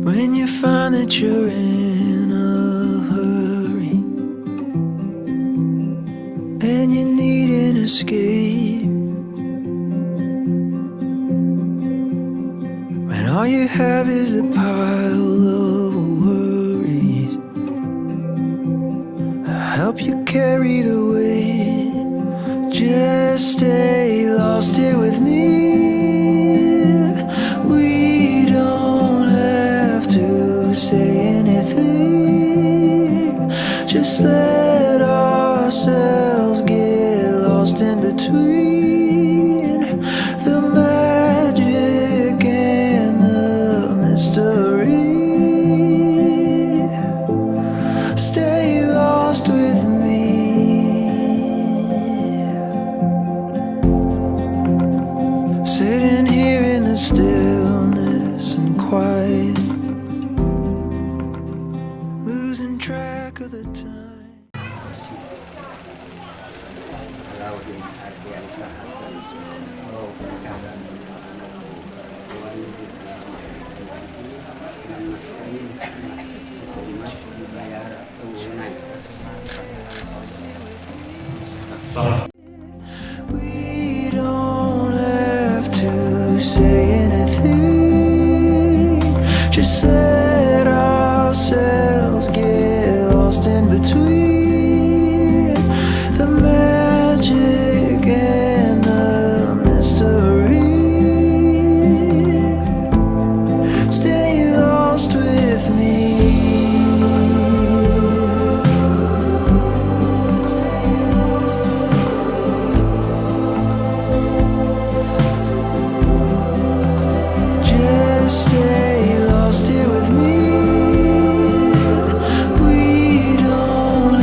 When you find that you're in a hurry and you need an escape, when all you have is a pile of worries, I'll help you carry the weight. Just stay lost here with me. We don't have to say anything. Just let ourselves get lost in between the magic and the mystery. Stay lost with me. Sitting here in the stillness and quiet, losing track of the time. We don't have to say anything. Just let ourselves get lost in between the magic and the mystery. Stay lost with me. Just stay lost here with me. We don't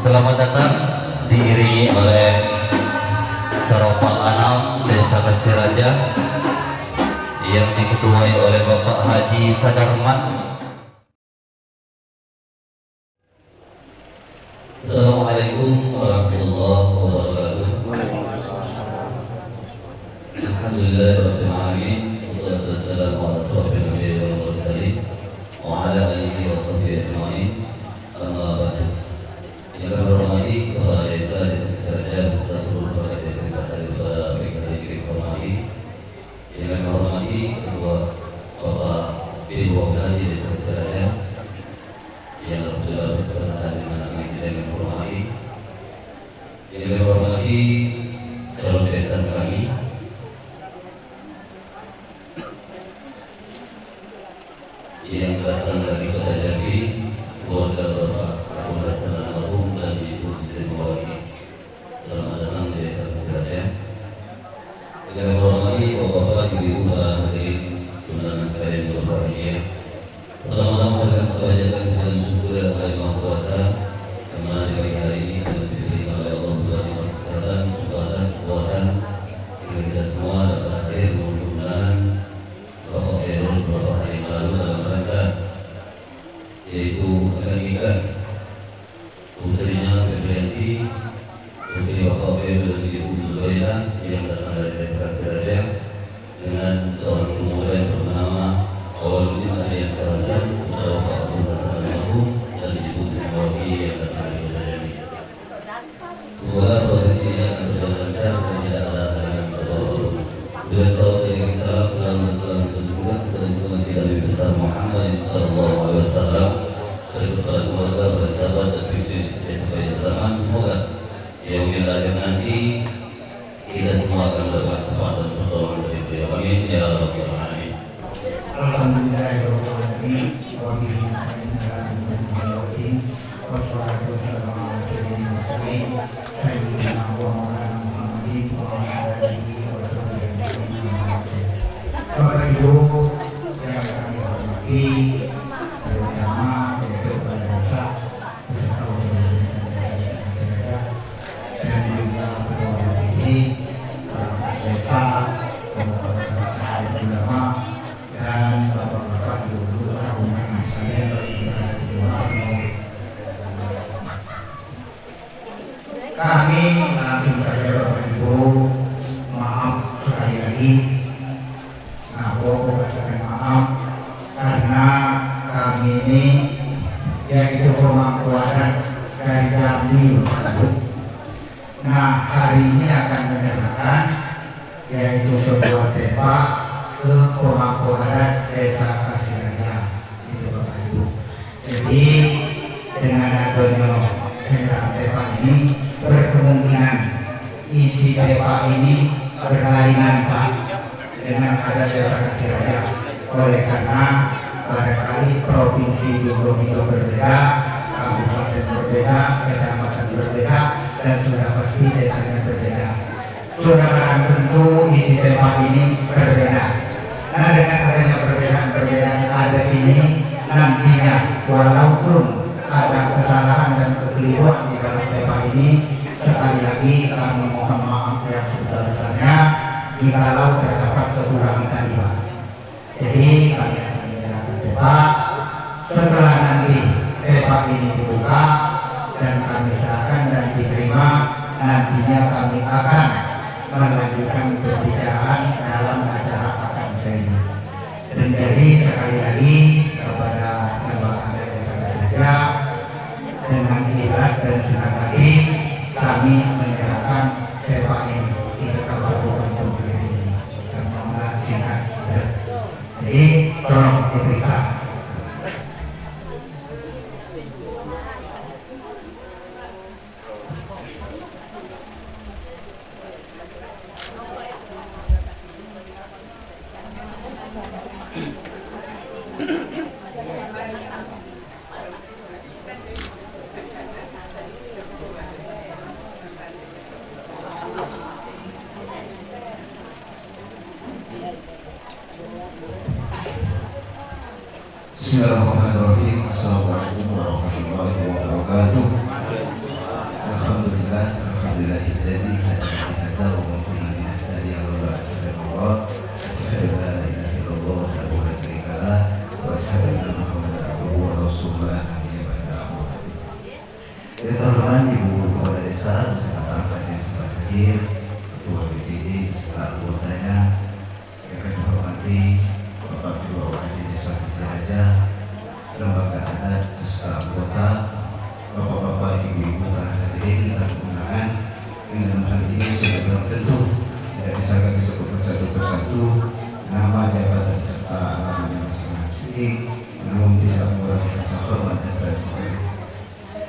Selamat datang diiringi oleh Seropal Anam Desa Kasiraja yang diketuai oleh Bapak Haji Sadarman. Assalamualaikum warahmatullahi wabarakatuh. Alhamdulillahirabbil alamin. Wassalatu wassalamu ala asyrofil anbiya'i wal mursalin wa ala alihi wa sahbihi ajma'in. Amma ba'du. Yang kami hormati Kepala Desa Kasiraja serta seluruh perangkat desa yang berada di bawah dihormati. Yang kami hormati Ketua Bapak Bin Wakil Desa Kasiraja yang alhamdulillah berkesempatan dengan anak kita yang kami hormati. Yang kami hormati calon besan kami yang datang dari Kota Jambi, keluarga Bapak Kapolres Hasan almarhum dan Ibu Sri Mawati. Selamat datang di Desa Kasiraja. Yang kami hormati Bapak-bapak, Ibu-ibu, para hadirin undangan sekalian yang berbahagia. Pertama-tama berikan kebahagiaan dan syukur dan Allah Maha Kuasa yang mana di pagi hari ini kita masih diberikan oleh Allah memberikan kesehatan, kesempatan, kekuatan sehingga kita semua dapat hadir mudah-mudahan Bapak Perul beberapa hari yang lalu dalam rangka yaitu akikah putrinya Febrianti, putri Bapak Perul dan Ibu Zubaida yang datang dari Desa Kasiraja dengan seorang pemuda yang bernama Awaludin Adrian Karasan, putra Bapak Abu Hasan almarhum dan Ibu Trimawati yang datang dari Kota Jambi. Semoga proses ini akan berjalan lancar dan tidak ada hal yang berbau. Dengan salawat dan salam selalu berjumlah kepada junjungan kita Nabi besar Muhammad sallallahu alaihi wasallam, berikut para keluarga, para sahabat dan pimpinan sampai zaman. Semoga yaumil akhir nanti kita semua akan mendapat syafaat dan pertolongan dari beliau. Amin ya rabbal alamin. Alhamdulillahirobbilalamin. Wabillahi taufiq. Wassalatu wassalamu ala sayyidil mursalin sayyidina wa maulana Muhammadin wa ala alihi wa sahbihi ajma'in. Bapak Ibu yang kami hormati, terutama yaitu Kepala Desa beserta dan juga ketua BPD, perangkat desa, kemudian ulama dan bapak-bapak ibu-ibu undangan sekalian kami langsung saja Bapak Ibu, maaf sekali lagi, katakan maaf karena kami ini yaitu pemangku adat dari Jambi. Nah, hari ini akan menyerahkan yaitu sebuah tepak ke pemangku adat Desa Kasiraja, itu Bapak Ibu. Jadi dengan adanya penyerahan tepak ini berkemungkinan isi tepak ini berkaitan Pak dengan adat Desa Kasiraja. Oleh karena barangkali provinsi juga berbeda, kabupaten berbeda, kecamatan berbeda, dan sudah pasti desanya berbeda. Saudara tentu isi tepak ini berbeda. Nah, dengan adanya perbedaan adat ini nantinya walaupun ada kesalahan dan kekeliruan di dalam tepak ini, sekali lagi kami mohon maaf yang sebesar-besarnya jikalau terdapat kekurangan tadi Pak. Jadi kami akan menyerahkan tepak. Setelah nanti tepak ini dibuka dan kami serahkan dan diterima, nantinya kami akan melanjutkan pembicaraan dalam acara akad ini. Dan jadi sekali lagi kepada lembaga Desa Kasiraja dengan ikhlas dan senang hati kami menyerahkan tepak ini. Kita tahu satu bentuk ini karena singkat. Jadi tolong diperiksa. Bismillahirrahmanirrahim. Assalamualaikum warahmatullahi wabarakatuh. Muhammadan abduhu wa rasuluh. Terhormat Ibu Kepala Desa beserta Pak Hadir, Ketua BPD beserta anggotanya, yang kami hormati Bapak Ketua OPD Desa Siraja, lembaga adat beserta anggota, Bapak-bapak, ibu-ibu, para hadirin dan undangan yang dalam hal ini sudah tentu tidak bisa kami sebutkan satu persatu nama, jabatan serta alamatnya masing-masing, namun tidak mengurangi rasa hormat dan prestasi.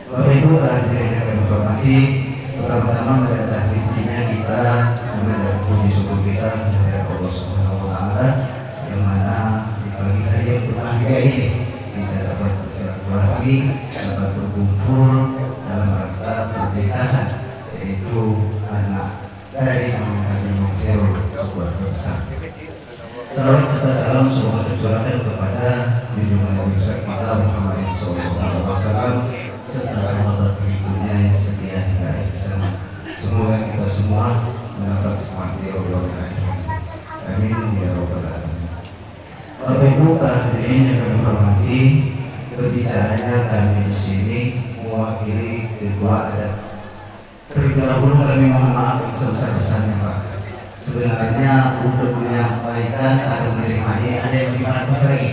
Bapak Ibu, hadirin yang kami hormati, pertama-tama mendadak intinya kita mendadak puji syukur kita kepada Allah Subhanahu wa Ta'ala, yang mana di pagi hari yang berbahagia ini kita dapat bersilaturahmi, dapat berkumpul dalam rangka pernikahan, yaitu anak dari Kami Khairul sebuah besar. Salawat serta salam semoga tercurahkan kepada junjungan Nabi besar kita Muhammad SAW serta sahabat berikutnya yang setia hingga akhir zaman. Semoga kita semua mendapat semangat ya Rabbal Alamin. Amin ya Rabbal Alamin. Bapak Ibu, para hadirin yang kami hormati, berbicaranya kami di sini mewakili kedua adat. Terlebih dahulu kami mohon maaf sebesar-besarnya Pak. Sebenarnya untuk menyampaikan atau menerima ini ada yang lebih bagus lagi,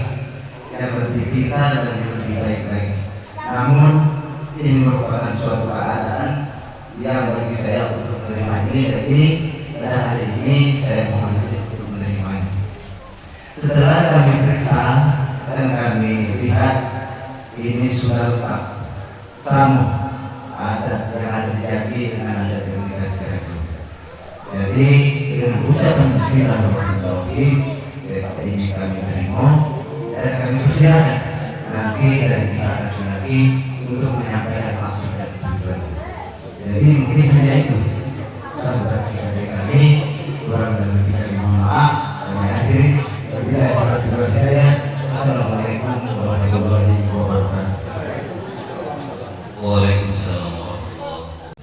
yang lebih pintar dan yang lebih baik lagi. Namun ini merupakan suatu keadaan yang bagi saya untuk menerima ini. Jadi pada hari ini saya mohon izin untuk menerimanya. Setelah kami periksa dan kami lihat ini sudah lengkap, sama adat yang ada di Jambi dengan adat yang di Siraja. Jadi dengan ucapan Bismillahirrahmanirrahim, ini kami terima dan kami persilakan nanti dari pihak laki-laki untuk menyampaikan maksud dan tujuan. Jadi mungkin hanya itu sahabat dari kami, kurang dan lebih dari mohon maaf. Kami akhiri. Assalamualaikum warahmatullahi wabarakatuh. Waalaikumsalam warahmatullahi.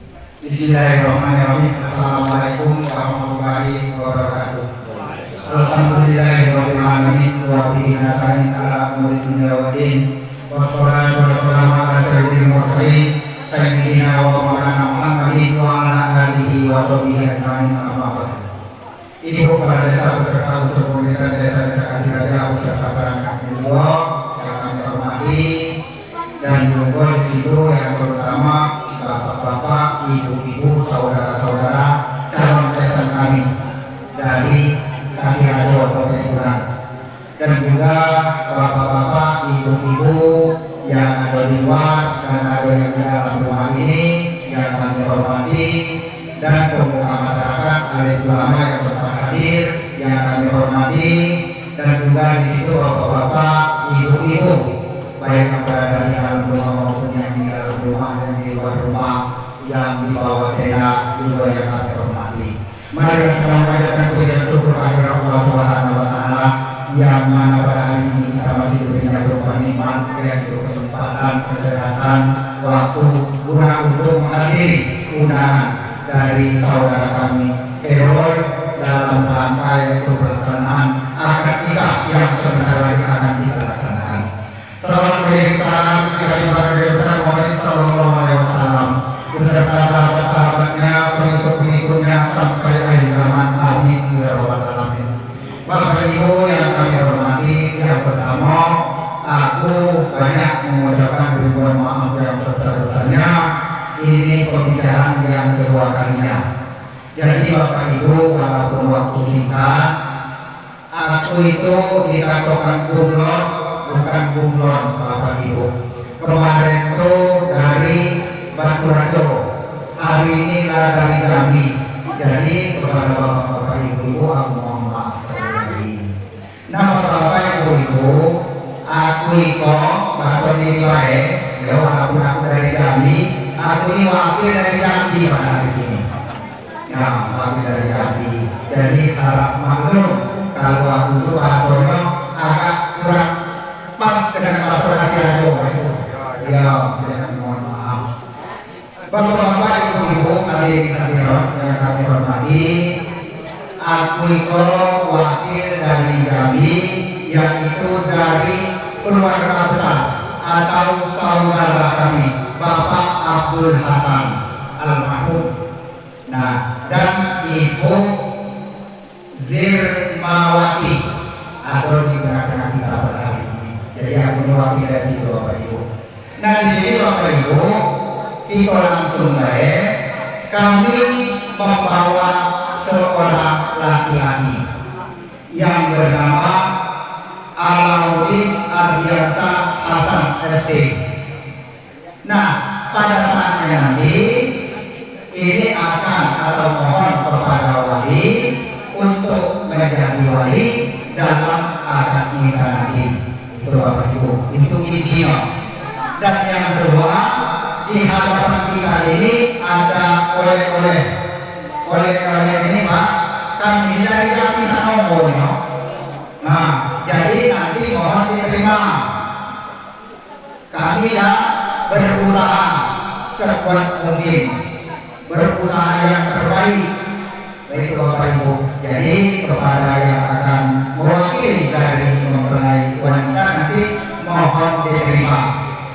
Bismillahirrahmanirrahim. Assalamualaikum warahmatullahi wabarakatuh. Alhamdulillahirabbil alamin wa bihi nasta'in ala umuri dunya waddin. Wassalatu wassalamu ala sayyidil mursalin sayyidina wa maulana Muhammadin wa ala alihi wa sahbihi ajmain. Amma ba'd. Ibu Kepala Desa beserta unsur pemerintahan Desa-desa Kasiraja beserta perangkat beliau yang kami hormati, dan juga di situ yang terutama bapak-bapak, ibu-ibu, saudara-saudara calon besan kami dari Kasiraja atau Perhimpunan, dan juga bapak-bapak, ibu-ibu yang ada di luar dan ada yang di dalam rumah ini yang kami hormati, dan pemuka masyarakat, alim ulama yang serta hadir yang kami hormati, dan juga di situ bapak-bapak, ibu-ibu baik yang berada di dalam rumah maupun yang di dalam rumah dan di luar rumah, yang di bawah tenda juga yang kami hormati. Mari kita mengucapkan puji dan syukur kehadirat Allah Subhanahu wa Ta'ala, yang mana pada hari ini kita masih diberinya berupa nikmat, yaitu kesempatan, kesehatan, waktu guna untuk menghadiri undangan dari saudara kami Khairul dalam rangka yaitu pelaksanaan akad nikah yang sebentar lagi akan dilaksanakan. Salam kepada besar Muhammad sallallahu alaihi wasallam beserta sahabat-sahabatnya, pengikut-pengikutnya sampai akhir zaman. Amin ya rabbal alamin. Bapak Ibu yang kami hormati, yang pertama aku banyak mengucapkan ribuan maaf yang sebesar-besarnya. Ini pembicaraan yang kedua kalinya. Jadi Bapak Ibu, walaupun waktu singkat, aku itu dikatakan kumlon, bukan kumlon Bapak Ibu. Kemarin itu dari Batu Rajo, hari ini dari Jambi. Jadi kepada Bapak Ibu, aku mohon maaf sekali. Nama Bapak Ibu, aku itu bahasa diri baik, ya walaupun aku dari Jambi. Aku ini wakil dari Jambi pada hari ini. Ya, wakil dari Jambi. Jadi harap maklum kalau aku itu bahasanya agak kurang pas dengan bahasa Kasiraja itu. Ya, jangan mohon maaf. Bapak-bapak, ibu-ibu, hadirin yang kami hormati, aku itu wakil dari Jambi, yang itu dari keluarga besar atau saudara kami Bapak Abdul Hasan almarhum. Nah, dan Ibu Zirmawati atau di tengah-tengah kita pada hari ini. Jadi aku mewakili dari situ Bapak Ibu. Nah di sini Bapak Ibu kita langsung kami membawa seorang laki-laki yang bernama Alauddin Ardiansa Hasan SD. Nah pada saatnya nanti ini akan atau mohon kepada wali untuk menjadi wali dalam akad nikah nanti. Itu Bapak Ibu, itu video. Dan yang kedua, di hadapan kita ini ada oleh-oleh ini Pak, kami dari kami Sanomo ya. Nah, jadi nanti mohon diterima. Kami ya berusaha sekuat mungkin, berusaha yang terbaik. Baik Bapak Ibu. Jadi kepada yang akan mewakili dari mempelai wanita nanti mohon diterima.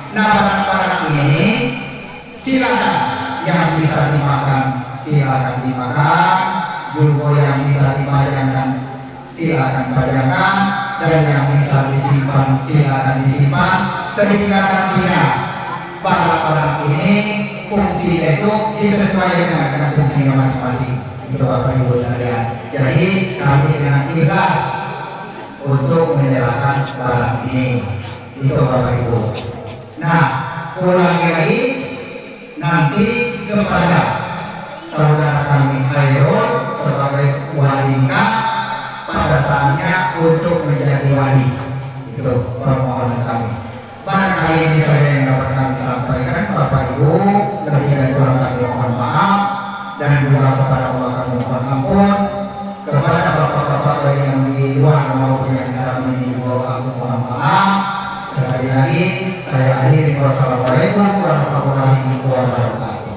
Nah barang-barang ini silakan yang bisa dimakan silakan dimakan, jumbo yang bisa dipajangkan silakan pajangkan, dan yang bisa disimpan silakan disimpan. Sehingga nantinya barang-barang ini fungsi itu disesuaikan dengan fungsinya masing-masing. Itu Bapak Ibu sekalian. Jadi kami dengan ikhlas untuk menyerahkan barang ini. Itu Bapak Ibu. Nah, ulangi lagi nanti kepada saudara kami Khairul sebagai wali nikah pada saatnya untuk menjadi wali. Itu permohonan kami. Barangkali ini saya yang dapat kami sampaikan Bapak Ibu, lebih dari kurang kami mohon maaf, dan juga kepada Allah kami mohon ampun. Kepada bapak-bapak baik yang di luar maupun yang di dalam ini juga aku mohon maaf. Sekali lagi saya akhiri. Wassalamualaikum warahmatullahi wabarakatuh.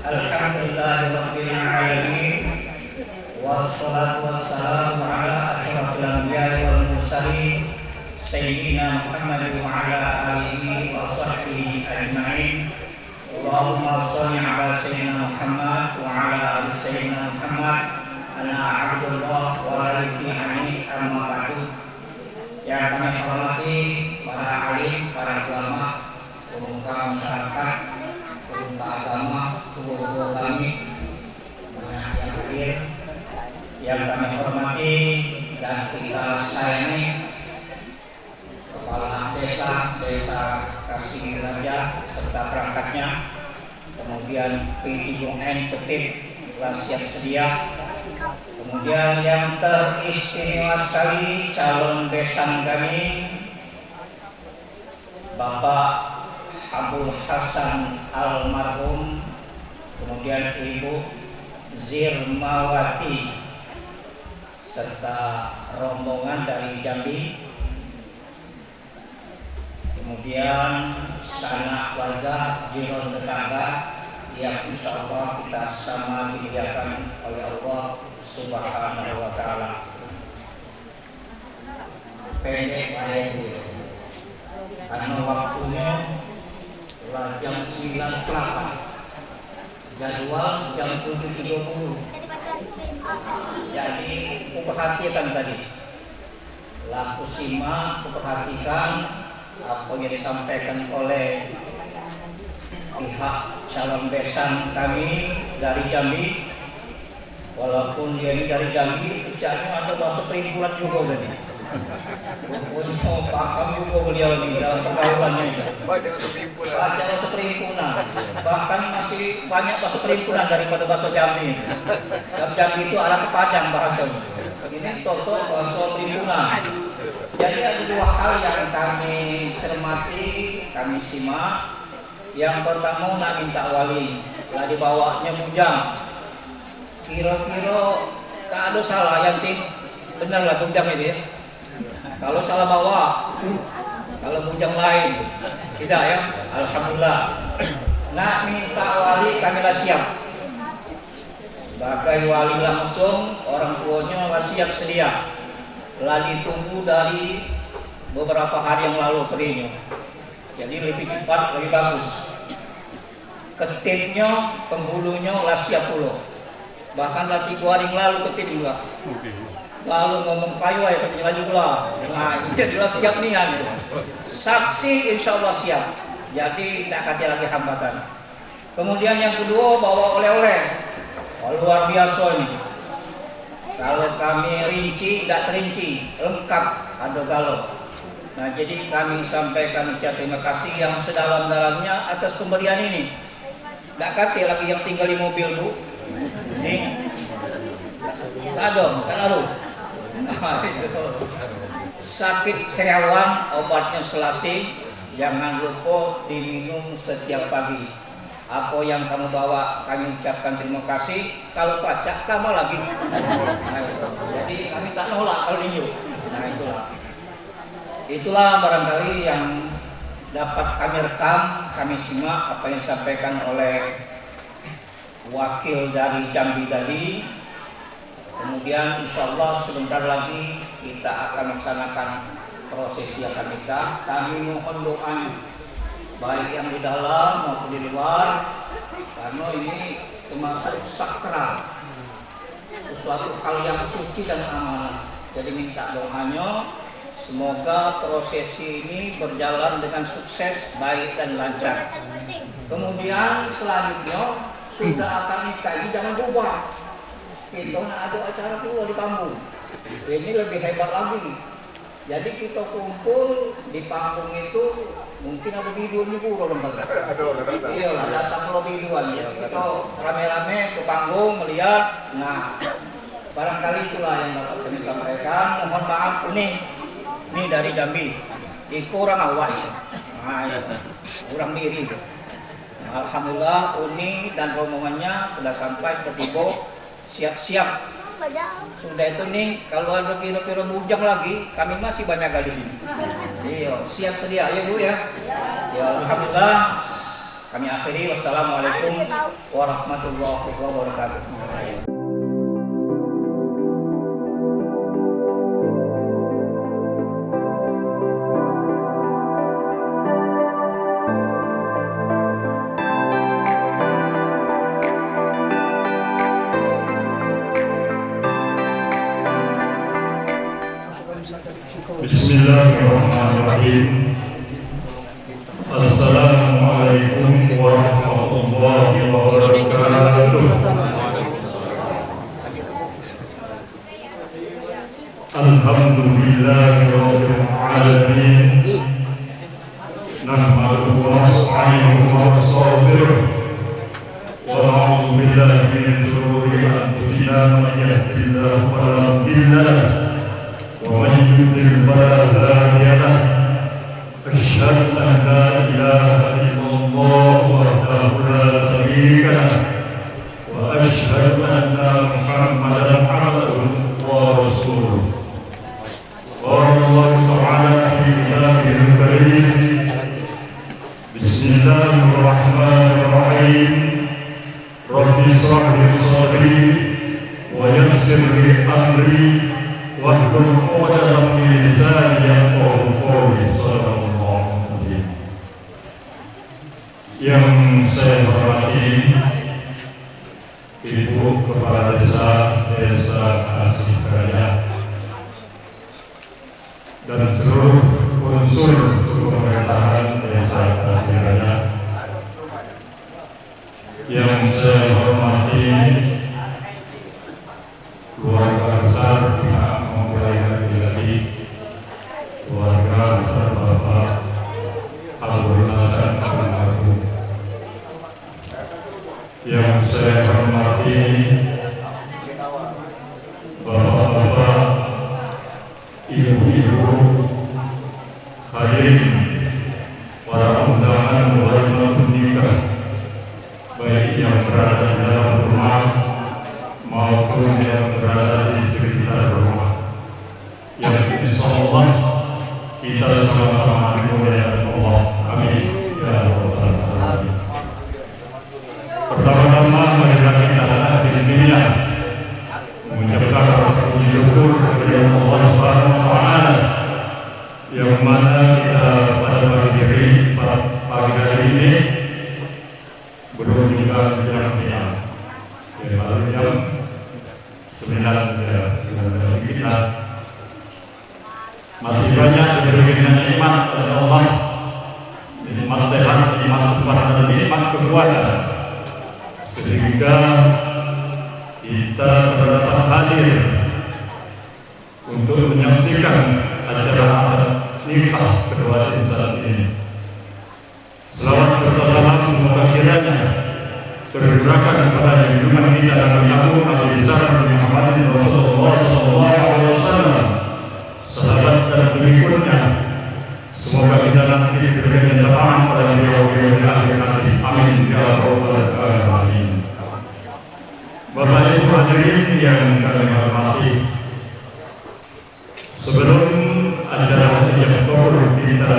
Alhamdulillahirabbil alamin. Wassalatu wassalamu ala asyrafil anbiya'i wal mursalin sayyidina Muhammad wa ala alihi wa sahbihi ajma'in. Allahumma shalli ala sayyidina Muhammad wa ala ali sayyidina Muhammad. Ana abdullah wa rasulih amma ba'du. Yang kami hormati para alim, para ulama, pemuka masyarakat, pemuka agama, guru-guru kami, banyak yang hadir. Yang kami hormati dan kita sayangi kepala desa Kasih Raja serta perangkatnya, kemudian P3UN Ketip telah siap sedia. Kemudian yang teristimewa sekali calon besan kami Bapak Abdul Hasan almarhum, kemudian Ibu Zirmawati serta rombongan dari Jambi, kemudian sanak warga jiron tetangga yang insya Allah kita sama dimuliakan oleh Allah Subhanahu wa ta'ala. Pendek ayat itu karena waktunya jam 9.08, jadwal jam 7.30. Jadi perhatikan tadi, laku simak, perhatikan apa yang disampaikan oleh pihak calon besan kami dari Jambi. Walaupun dia ini dari Jambi, ucapnya ada bahasa perimpunan juga tadi. Rupanya paham juga beliau ini dalam pergaulannya itu. Bahasa perimpunan, bahkan masih banyak bahasa perimpunan daripada bahasa Jambi. Dan Jambi itu arah ke Padang bahasanya. Ini toto bahasa perimpunan. Jadi ada dua hal yang kami cermati, kami simak. Yang pertama nak minta wali, lah dibawanya bujang. Kira-kira tak ada salah yang benar lah bujang itu ya. Kalau salah bawa, kalau bujang lain tidak ya. Alhamdulillah. Nak minta wali kami lah siap. Sebagai wali langsung orang tuanya lah siap sedia. Lah ditunggu dari beberapa hari yang lalu perinya. Jadi lebih cepat, lebih bagus. Ketipnya, penghulunya Lasia Pulau. Bahkan latih 2 hari yang lalu ketip juga. Lalu ngomong payu ya ketip lagi pula. Nah, itu jelas siap niat. Saksi insya Allah siap. Jadi tidak kasih lagi hambatan. Kemudian yang kedua bawa oleh-oleh. Oh, luar biasa ini. Kalau kami rinci, tidak terinci, lengkap ada galau. Nah, jadi kami sampaikan ucapan terima kasih yang sedalam-dalamnya atas pemberian ini. Tidak kata lagi yang tinggal di mobil bu. Ini ada, kan ada. Sakit sariawan obatnya Selasih, jangan lupa diminum setiap pagi. Apa yang kamu bawa kami ucapkan terima kasih. Kalau pacak tambah lagi. Nah, jadi kami tak nolak kalau ninju. Nah itulah barangkali yang dapat kami rekam, kami simak apa yang disampaikan oleh wakil dari Jambi tadi. Kemudian insya Allah sebentar lagi kita akan melaksanakan prosesi akad nikah. Kami mohon doanya baik yang di dalam maupun di luar, karena ini termasuk sakral, sesuatu hal yang suci dan amanah. Jadi minta doanya semoga prosesi ini berjalan dengan sukses, baik dan lancar. Kemudian selanjutnya sudah akan nikah ini jangan berubah. Kita ada acara dulu di panggung. Ini lebih hebat lagi. Jadi kita kumpul di panggung itu mungkin ada biduan juga lembaga. Iya, datang kalau biduan ya. Kita rame-rame ke panggung melihat. Nah, barangkali itulah yang dapat kami sampaikan. Mohon maaf ini dari Jambi. Kurang awas. Nah, ya. Kurang diri. Nah, alhamdulillah Uni dan rombongannya sudah sampai seperti siap-siap. Sudah itu nih, kalau ada kira-kira bujang lagi, kami masih banyak kali ini. Iya, siap sedia ya Bu ya. Ya alhamdulillah. Kami akhiri. Wassalamualaikum warahmatullahi wabarakatuh. Bismillahirrahmanirrahim. Assalamualaikum warahmatullahi wabarakatuh. Alhamdulillahirabbil alamin. Nahmaduhu wa nasta'inuhu wa nastaghfiruh. Wa na'udzu billahi min shururi anfusina man yahdihillahu fala mudilla lahu ومن يضلل فلا هادي له أشهد أن لا إله إلا الله وحده لا شريك له وأشهد أن محمدا عبده ورسوله. قال الله تعالى في كتابه الكريم بسم الله الرحمن الرحيم رب اشرح لي صدري ويسر لي أمري wahdul 'uqdatam min lisani yafqahu qawli. Sallallahu alaihi. Yang saya hormati Ibu Kepala Desa Asih Raya dan seluruh unsur pemerintahan Desa Asih Raya. Yang saya hormati keluarga besar pihak mempelai laki-laki, keluarga besar Bapak Abdul Hasan almarhum. Yang saya hormati Bapak-bapak, ibu-ibu, hadirin, para undangan wajib menikah, baik yang berada di dalam rumah maupun yang berada di sekitar rumah, yang insyaallah kita sama-sama dimuliakan Allah. Amin ya rabbal alamin. Pertama-tama marilah kita hadirin niat mengucapkan rasa syukur kepada Allah Subhanahu wa taala yang hingga kita dapat hadir untuk menyaksikan acara nikah kedua insan ini. Selawat serta salam semoga kiranya tercurahkan kepada junjungan kita Nabi Agung Nabi besar Muhammad Rasulullah SAW, sahabat dan pengikutnya. Semoga kita nanti diberikan syafaat pada beliau-beliau di akhir nanti. Amin ya rabbal alamin. Bapak Ibu hadirin yang kami hormati, sebelum acara yang kita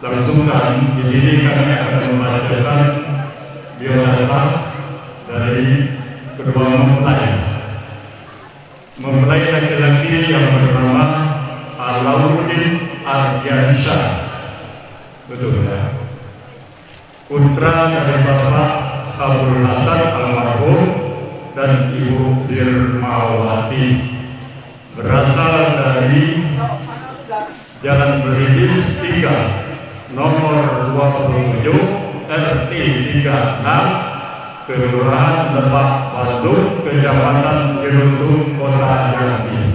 langsungkan, di sini kami akan membacakan biodata dari kedua mempelai laki-laki yang bernama Alauddin Ardiansyah, betul ya, putra dari Bapak Abdul Hasan almarhum dan Ibu Dirmawati, berasal dari Jalan Berilis 3 nomor 27 RT 36 Kelurahan Lebak Batu, Kecamatan Jerundung, Kota Jambi.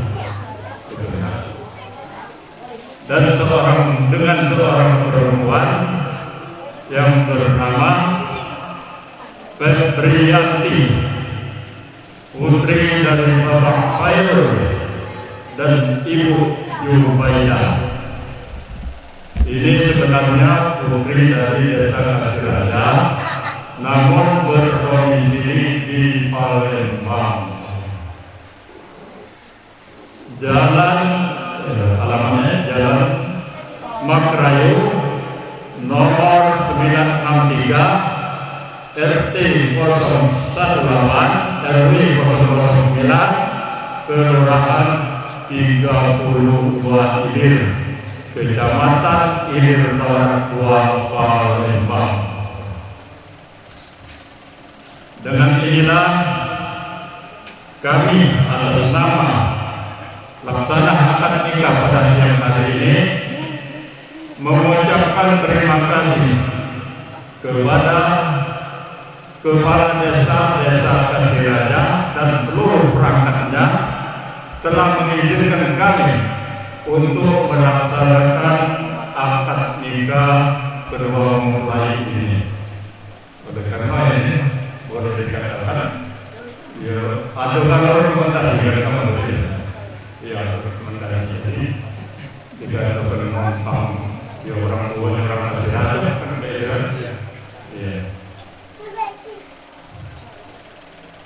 Dan dengan seorang perempuan yang bernama Febrianti, putri dari Bapak Khairul dan Ibu Yubaidah. Ini sebenarnya putri dari Desa Kasirada, namun berdomisili di Palembang. Alamatnya Jalan Makrayu nomor 963 RT 018 RW 009 Kelurahan 32 Ilir, Kecamatan Ilir Nomor 2 Palembang. Dengan inilah kami atas nama Laksana akad nikah pada siang hari ini mengucapkan terima kasih kepada Kepala Desa Kasirada dan seluruh perangkatnya telah mengizinkan kami untuk melaksanakan akad nikah kedua mempelai ini. Oleh karena ini boleh dikatakan ya, ada kalau rekomendasi dari kamu ya, rekomendasi jadi tidak ada bermontang ya, orang tuanya orang Kasirada kan beda ya.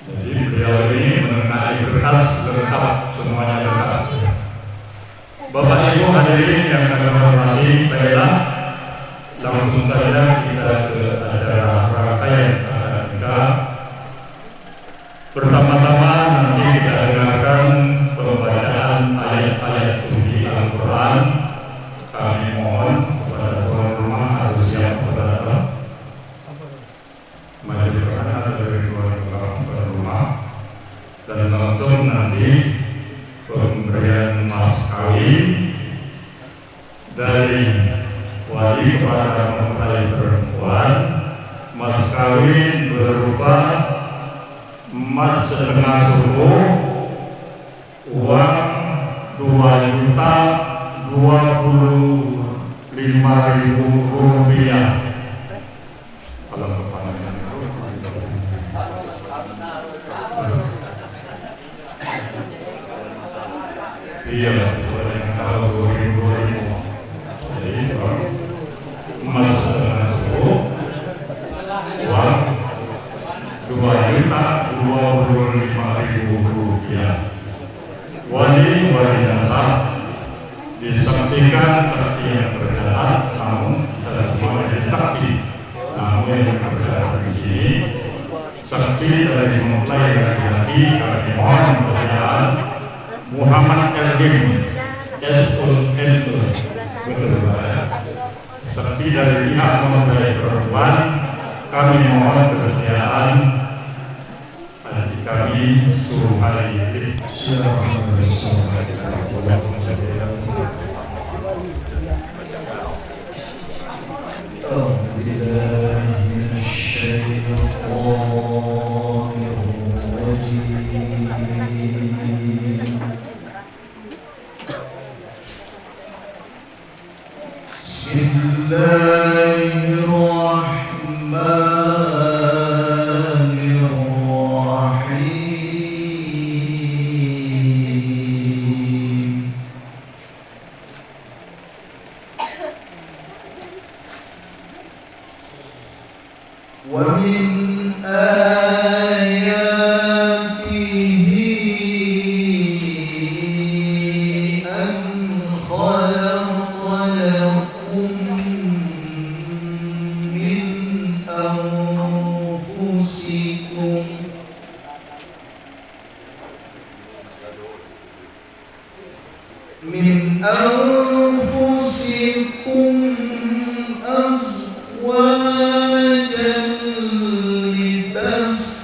Jadi beliau ini mengenai berkas lengkap, semuanya lengkap. Bapak Ibu hadirin yang kami hormati, baiklah langsung saja kita ke acara rangkaian akad nikah. Pertama-tama nanti kita dengarkan pembacaan ayat-ayat suci Al-Quran. Kami mohon kepada tuan rumah harus siap berdata maju ke kanan dari tuan rumah, dan langsung nanti pemberian mas kawin dari wali kepada mempelai perempuan. Mas kawin berupa emas setengah suku, uang 2.025.000 rupiah. Kalau kepanjangan iya, kalau 2.000. Jadi emas setengah suku, uang 2.025.000 rupiah. Wali nasab disaksikan saksi yang berjalan, namun tidak semua jadi saksi. Namun yang berjalan di sini saksi dari mempelai laki-laki kami mohon percayaan Muhammad Elvin S.O.N. betul ya. Saksi dari pihak mempelai perempuan kami mohon kesediaan adik kami Suhari. Oh, Bismillahirrahmanirrahim. ومن آياته أن خلق لكم من أنفسكم أزواجا لتسكنوا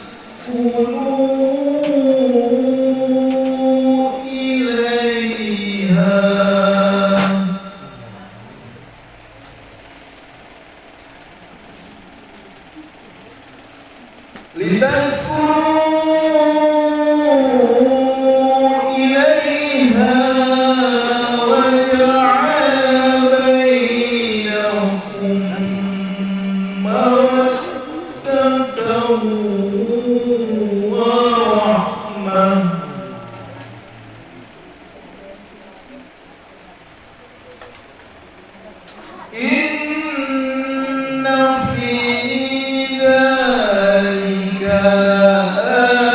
إليها وجعل بينكم مودة ورحمة إن في ذلك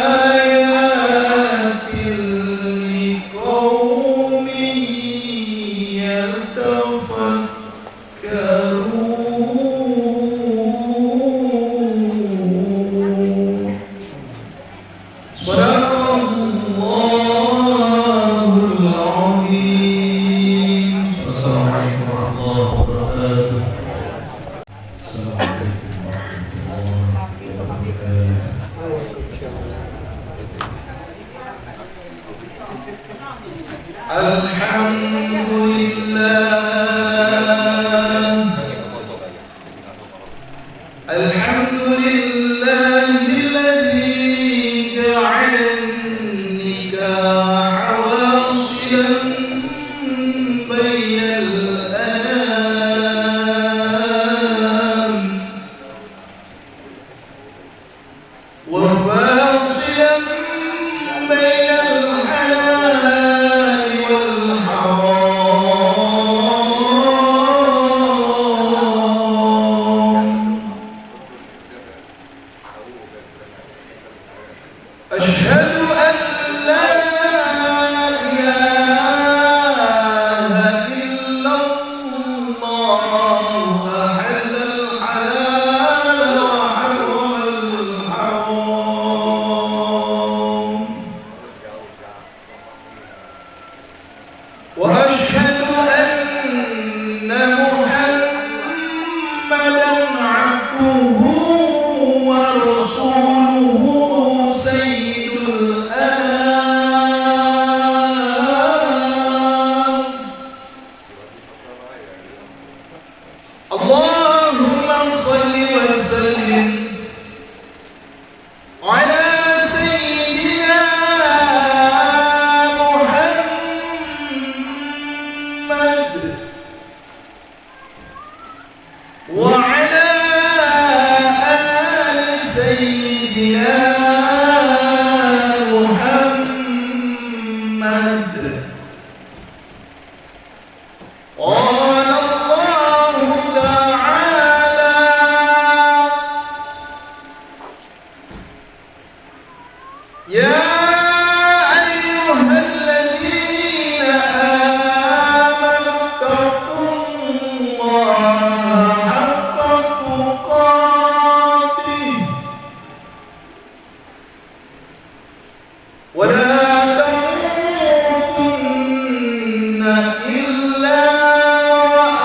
لآيات لقوم يتفكرون. صدق الله العظيم. السلام عليكم ورحمة الله وبركاته. السلام عليكم ورحمة الله وبركاته. الحمد لله الذي جعل النكاح واصلا بين الأنام وفاصلا بين الحلال والحرام. أشهد أن لا إله إلا الله أحل الحلال وحرم الحرام. وأشهد أن محمدًا عبده ورسوله سيد الأنام. اللهم صل وسلم على سيدنا محمد وعلى آل سيدنا محمد. قال الله تعالى: يا أيها الذين آمنوا اتقوا الله حق تقاته ولا تموتن إلا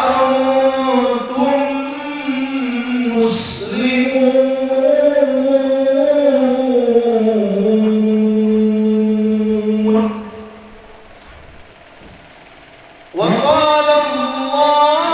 وأنتم مسلمون. وقال الله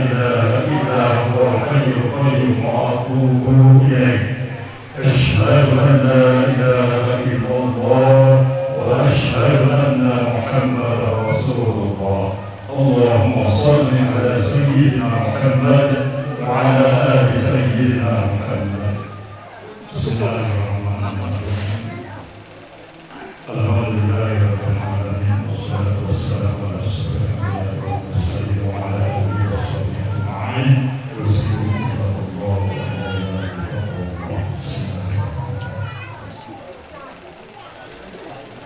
إله إلا هو الحي القيوم وأتوب إليه أشهد أن لا إله إلا الله وأشهد أن محمدا رسول الله اللهم صل على سيدنا محمد وعلى آل سيدنا محمد بسم الله الرحمن الرحيم الحمد لله رب العالمين والصلاة والسلام على أشرف الأنبياء والمرسلين وعلى آله وصحبه أجمعين وسلم الله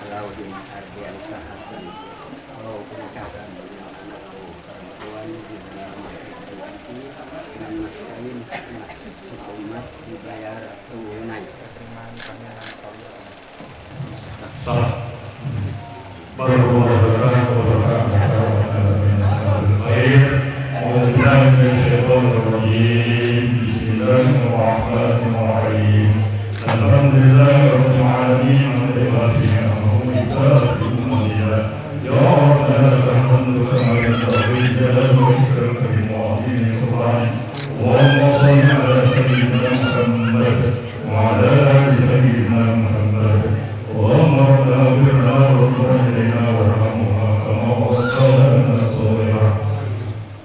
Alauddin Ardiansa Hasan mengucapkan perempuan dengan mas kawin suku emas dibayar tunai. Salah. Warahmatullahi wabarakatuh. Bismillahirrahmanirrahim. Alhamdulillahirabbil alamin. Ya Rabbana alhamdu kama yanbaghi li wajhikal karim wa 'azimi sultanik. Allahumma shalli ala sayyidina Muhammad wa ala ali sayyidina Muhammad. Allahumma rabbana ighfir lana warhamna warhamna kama rabbayana shaghira.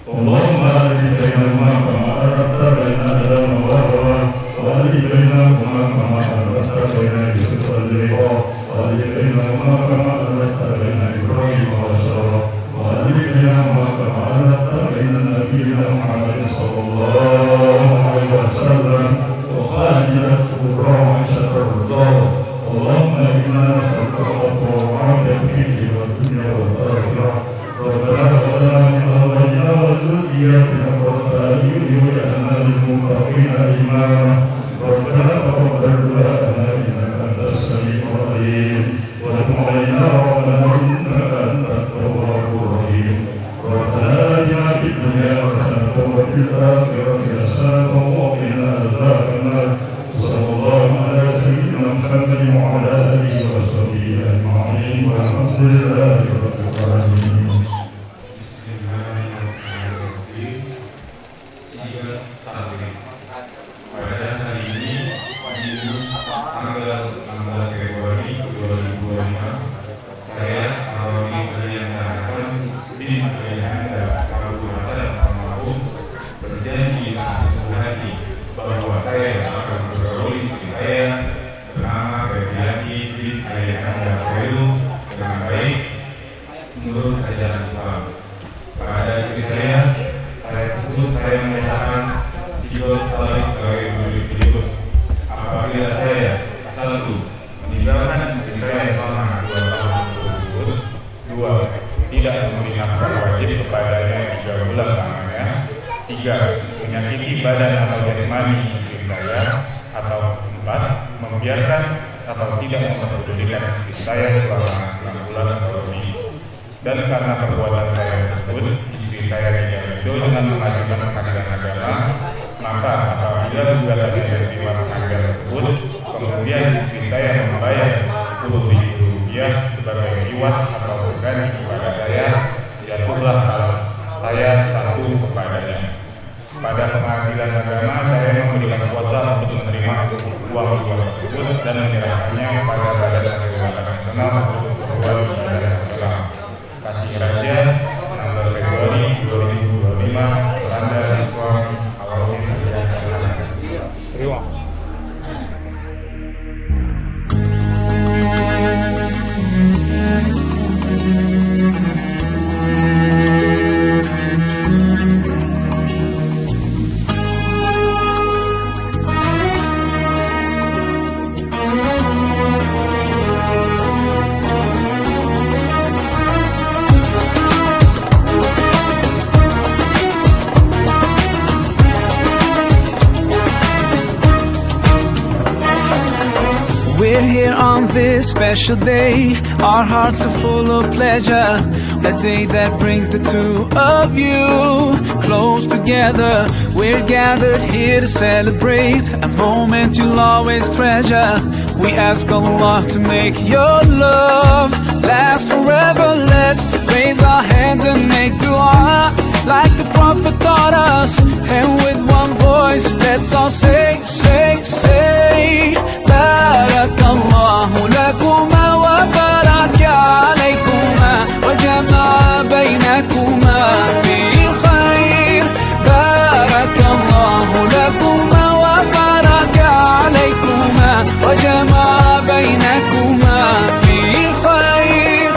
Allahumma alif bainahuma kama aradta baina Adam wa Hawa wa alif bainahuma kama aradta baina Yusuf wa Zulaikha wa alif bainahuma kama aradta baina Ibrahim wa Sara wa alif bainahuma kama aradta baina nabiyyina Muhammad sallallahu alaihi wasallam wa khalilat qurra wa shatrullah. اللهم إنا نسألك العفو والعافية في الدين والدنيا والآخرة. ربنا هب لنا من أزواجنا وذرياتنا قرة أعين واجعلنا للمتقين إماما. ربنا تقبل دعاءنا إنك أنت السميع العليم وتب علينا ربنا إنك أنت التواب الرحيم. ربنا آتنا في الدنيا حسنة وفي الآخرة حسنة وقنا عذاب النار. صلى الله على سيدنا محمد وعلى آله وصحبه أجمعين والحمد لله رب العالمين. Bismillahirrahmanirrahim. Siap takbir. Pada hari ini tanggal 16 Februari 2025 saya Alauddin Ardiansa Hasan bin Ayahanda Prabu Hasan almarhum berjanji dengan sepenuh hati bahwa saya akan bergaul istri saya bernama Febriani bin Ayahanda Prabu dengan baik menurut ajaran Islam. Pada istri saya tersebut saya menyatakan sigot tali sebagai berikut. Apabila saya satu meninggalkan istri saya selama 2 tahun tersebut, 2 tidak memberi nafkah wajib kepadanya 3 bulan lamanya, 3 menyakiti badan atau jasmani istri saya, atau 4 membiarkan atau tidak memperdulikan istri saya selama 6 bulan atau lebih. Dan karena perbuatan saya tersebut, istri saya tidak ridho dengan mengajukan pengadilan agama, maka apabila gugatan yang diterima pengadilan tersebut, kemudian istri saya membayar Rp10.000 sebagai reward atau pengganti kepada saya, jatuhlah alas saya satu kepadanya. Pada pengadilan agama, saya memberikan kuasa untuk menerima uang tersebut dan menyerahkannya pada Badan Perlindungan Nasional untuk perbuatan pidana nasional. Kasih Raja 16 Februari 2025 Belanda Islam Alauddin Ardiansa Hasan. Terima. We're here on this special day. Our hearts are full of pleasure. The day that brings the two of you close together. We're gathered here to celebrate a moment you'll always treasure. We ask Allah to make your love last forever. Let's raise our hands and make dua. like the prophet taught us. And with one voice, let's all say, Barakallahu lakuma wa baraka alaykuma wa jama'a baynakuma fi khair. Barakallahu lakuma wa baraka alaykuma wa jama'a baynakuma fi khair.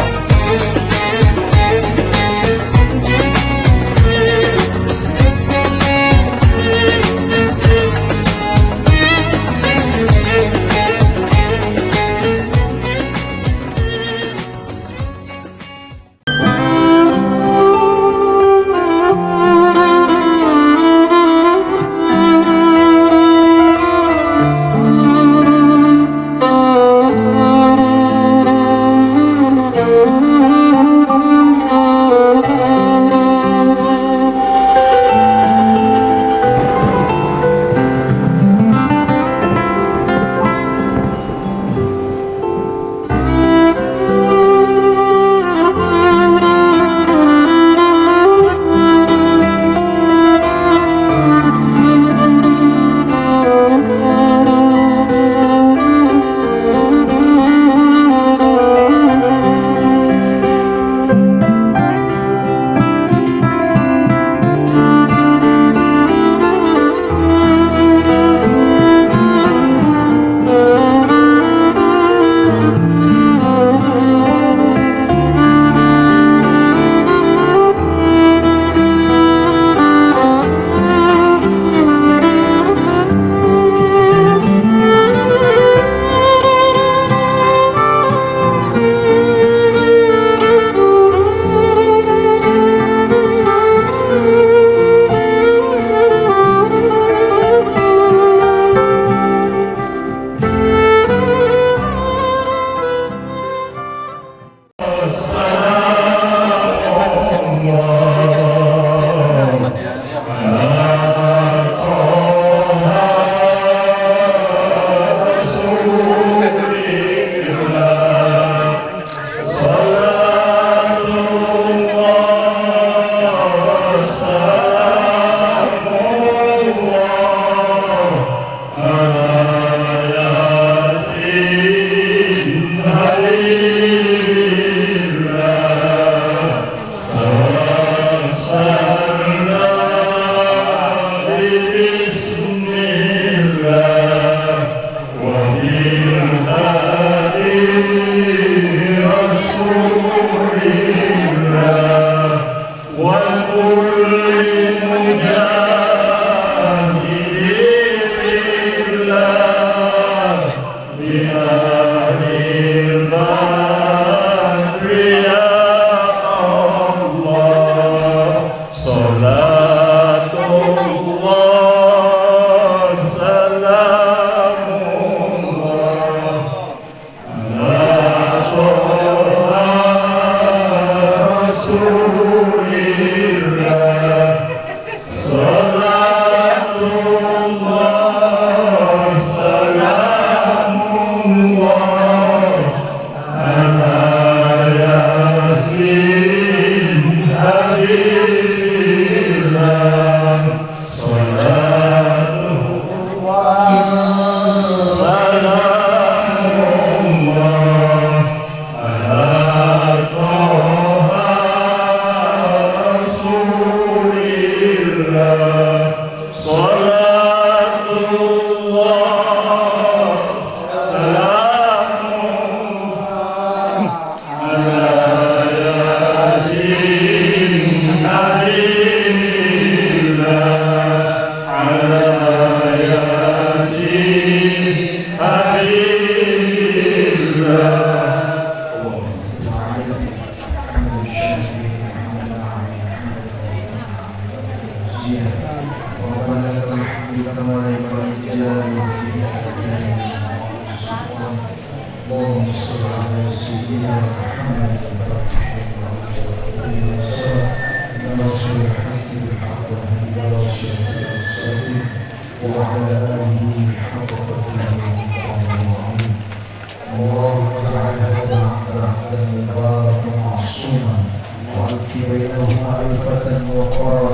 بينهما ألفة وقرا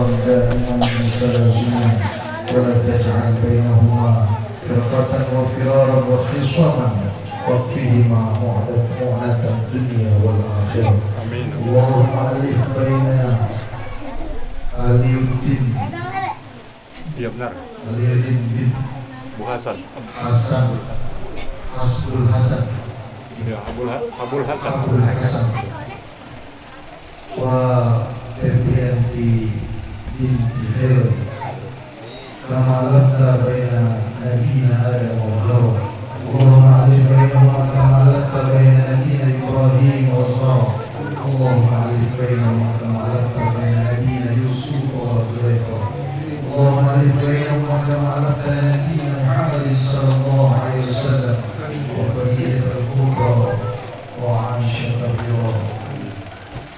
متلازمين ولا تجعل بينهما فرقة وفرارا وخصاما واكفهما معنة الدنيا والآخرة. اللهم ألف بين علي الدين Iya benar. bin Bu Hasan. Hasan Hasbul Hasan Ya, Abul Hasan. Abdul Hasan wa Febrianti binti Khair kama latta baina nabiyina Adam wa Hawa. Allahumma alif bainahuma kama latta baina nabiyina Ibrahim wa Sarah. Allahumma alif bainahuma kama latta baina nabiyina Yusuf wa Zulaikha. اللهم عليك بينهما كما علمت نبينا محمد صلى الله عليه وسلم وفريدة الكبرى وعائشة الكبرى.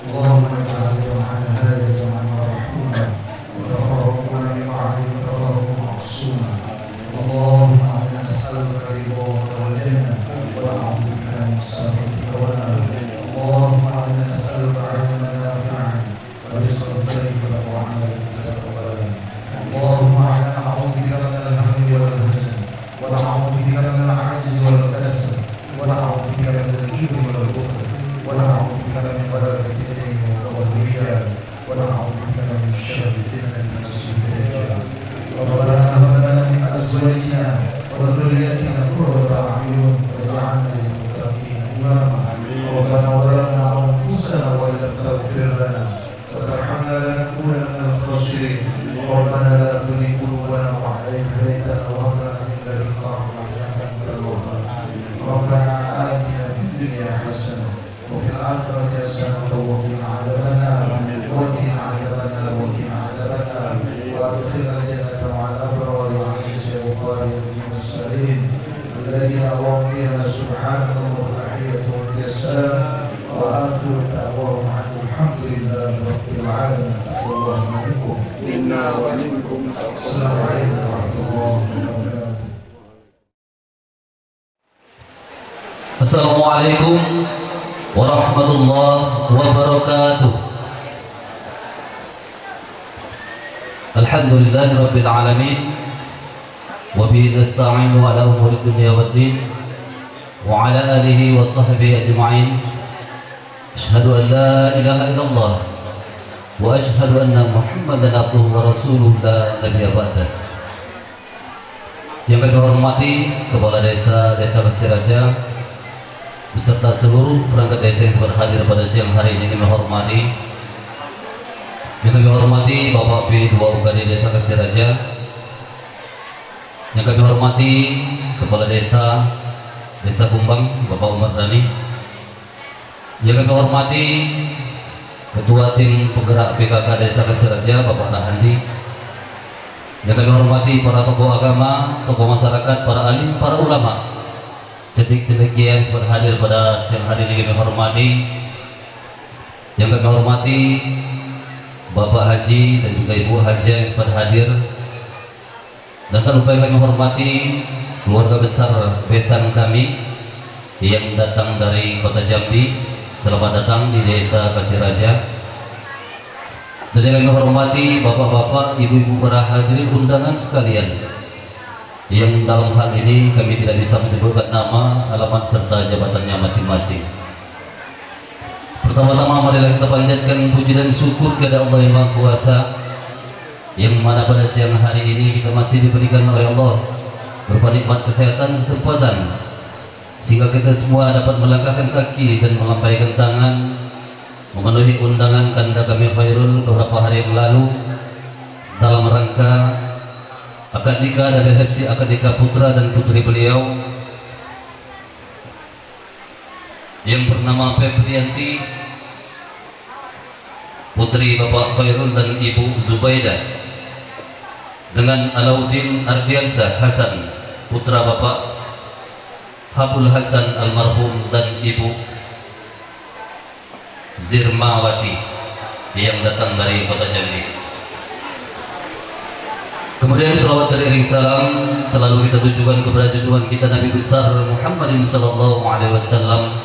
اللهم اجعل جمعنا هذا جمعا مرحوما وتفرقنا من بعده تفرقا معصوما. اللهم انا نسالك رضاك والجنه ونعوذ بك من سخطك والنار. اللهم انا نسالك علما نافعا ورزقا طيبا وعملا متقبلا. اللهم انا نعوذ بك من الهم والحزن ونعوذ بك من العجز والكسل ونعوذ بك من الكبر والبخل ونعوذ بك من غلبة الدين والرياء ونعوذ بك من شر فتنة المسيح الدجال. ربنا هب لنا من ازواجنا وذريتنا قرة اعين واجعلنا للمتقين اماما. ربنا ظلمنا انفسنا وان لم تغفر لنا وترحمنا لنكونن من الخاسرين. ربنا لا تزغ قلوبنا بعد إذ هديتنا وهب لنا من لدنك رحمة إنك أنت الوهاب. ربنا آتنا في الدنيا حسنة وفي الآخرة حسنة وقنا عذاب النار وقنا عذاب النار وقنا عذاب النار وأدخلنا الجنة مع الأبرار وعزيز وغفار المرسلين الذين أمروا بها سبحانك اللهم تحيتهم السلام وآخر دعواهم عن الحمد لله رب العالمين. اللهم منكم Inna wa minkum. السلام عليكم ورحمة الله وبركاته. Assalamualaikum warahmatullahi wabarakatuh. Alhamdulillahi rabbil alamin wa bihi nasta'inu ala umuri dunya waddin wa ala alihi wa sahbihi ajma'in. Asyhadu an la ilaha illallah wa asyhadu anna Muhammadan abduhu wa rasuluhu la nabiyya ba'dah. Yang kami hormati Kepala Desa Kasiraja beserta seluruh perangkat desa yang sudah hadir pada siang hari ini, kami hormati. Yang kami hormati Bapak P2 UKD Desa Kasiraja. Yang kami hormati Kepala Desa Kumbang Bapak Umar Dhani. Yang kami hormati Ketua Tim Penggerak PKK Desa Kasiraja Bapak Nahandi. Yang kami hormati para tokoh agama, tokoh masyarakat, para alim, para ulama, cendekia yang sempat hadir pada siang hari ini kami hormati. Yang kami hormati Bapak Haji dan juga Ibu Haji yang sempat hadir. Dan tak lupa kami hormati keluarga besar besan kami yang datang dari Kota Jambi. Selamat datang di Desa Kasiraja. Dan yang kami hormati bapak-bapak, ibu-ibu para hadirin undangan sekalian, yang dalam hal ini kami tidak bisa menyebutkan nama, alamat serta jabatannya masing-masing. Pertama-tama marilah kita panjatkan puji dan syukur kepada Allah yang Maha Kuasa, yang mana pada siang hari ini kita masih diberikan oleh Allah berupa nikmat kesehatan, kesempatan, sehingga kita semua dapat melangkahkan kaki dan melampaikan tangan memenuhi undangan Kanda kami Khairul beberapa hari yang lalu dalam rangka akad nikah dan resepsi akad nikah putra dan putri beliau yang bernama Febrianti, putri Bapak Khairul dan Ibu Zubaidah, dengan Alauddin Ardiansyah Hasan, putra Bapak Habul Hasan almarhum dan Ibu Zirmawati yang datang dari Kota Jambi. Kemudian selawat teriring salam selalu kita tujukan kepada junjungan kita Nabi besar Muhammadin sallallahu alaihi wasallam,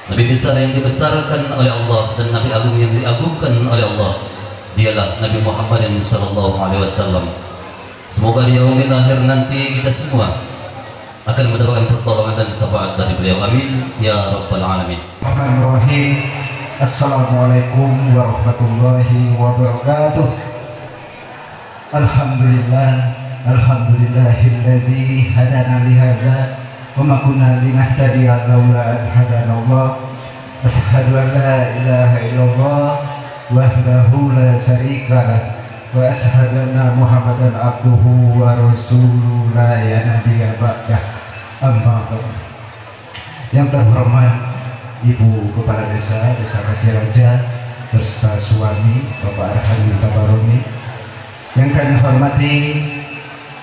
Nabi besar yang dibesarkan oleh Allah dan Nabi agung yang diagungkan oleh Allah, dialah Nabi Muhammad sallallahu alaihi wasallam. Semoga di yaumil akhir nanti kita semua akan mendapatkan pertolongan dan syafaat dari beliau. Amin ya rabbal alamin. Bismillahirrahmanirrahim. Assalamualaikum warahmatullahi wabarakatuh. Alhamdulillahillazi hadana lihaza wa ma kunna linahtadiya laula an hadanallah. Asyhadu an la ilaha illallah wahdahu la syarika lah wa asyhadu anna Muhammadan abduhu wa rasuluhu la nabiyya ba'dah. Amma ba'd. Yang terhormat Ibu Kepala Desa Kasiraja beserta suami Bapak Arhani Tabaroni, yang kami hormati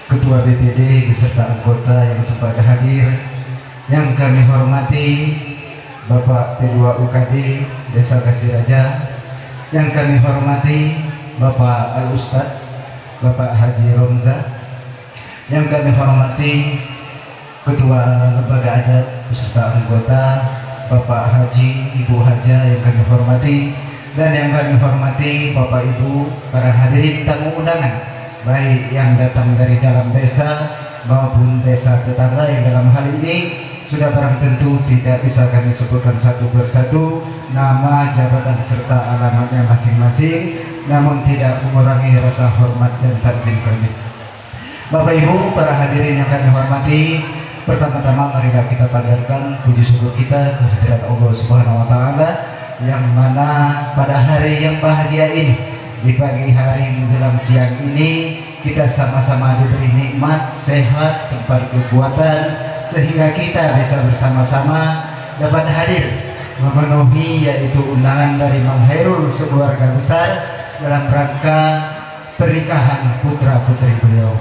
Ketua BPD beserta anggota yang sempat hadir, yang kami hormati Bapak P2 UKD Desa Kasiraja, yang kami hormati Bapak Al-Ustadz Bapak Haji Romza, yang kami hormati Ketua Lembaga Adat beserta anggota Bapak Haji, Ibu Haja yang kami hormati, dan yang kami hormati Bapak Ibu para hadirin tamu undangan, baik yang datang dari dalam desa maupun desa tetangga yang dalam hal ini sudah barang tentu tidak bisa kami sebutkan satu persatu nama, jabatan serta alamatnya masing-masing, namun tidak mengurangi rasa hormat dan takzim kami. Bapak Ibu para hadirin yang kami hormati, pertama-tama marilah kita panjatkan puji syukur kita kehadirat Allah Subhanahu wa taala, yang mana pada hari yang bahagia ini, di pagi hari menjelang siang ini, kita sama-sama diberi nikmat, sehat, sempat kekuatan, sehingga kita bisa bersama-sama dapat hadir memenuhi yaitu undangan dari Mang Hairul sekeluarga besar dalam rangka pernikahan putra-putri beliau.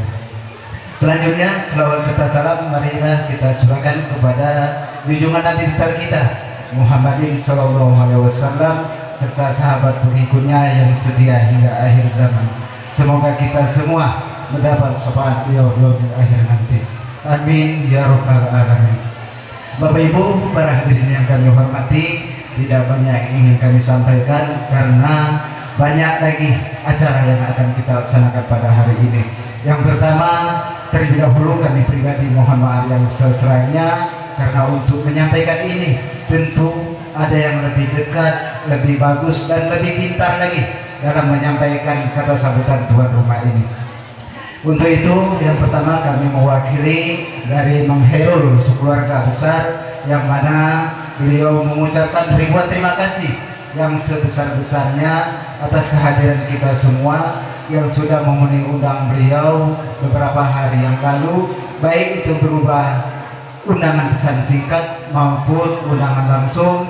Selanjutnya selawat serta salam marilah kita curahkan kepada junjungan Nabi besar kita Muhammadin sallallahu alaihi wasallam serta sahabat pengikutnya yang setia hingga akhir zaman. Semoga kita semua mendapat syafaat beliau di akhir nanti. Amin ya rabbal alamin. Bapak Ibu para hadirin yang kami hormati, tidak banyak yang ingin kami sampaikan karena banyak lagi acara yang akan kita laksanakan pada hari ini. Yang pertama, terlebih dahulu kami pribadi mohon maaf yang sebesar-besarnya karena untuk menyampaikan ini tentu ada yang lebih dekat, lebih bagus dan lebih pintar lagi dalam menyampaikan kata sambutan tuan rumah ini. Untuk itu yang pertama kami mewakili dari Mang Hairul sekeluarga besar, yang mana beliau mengucapkan ribuan terima kasih yang sebesar-besarnya atas kehadiran kita semua yang sudah memenuhi undang beliau beberapa hari yang lalu, baik itu berupa undangan pesan singkat maupun undangan langsung.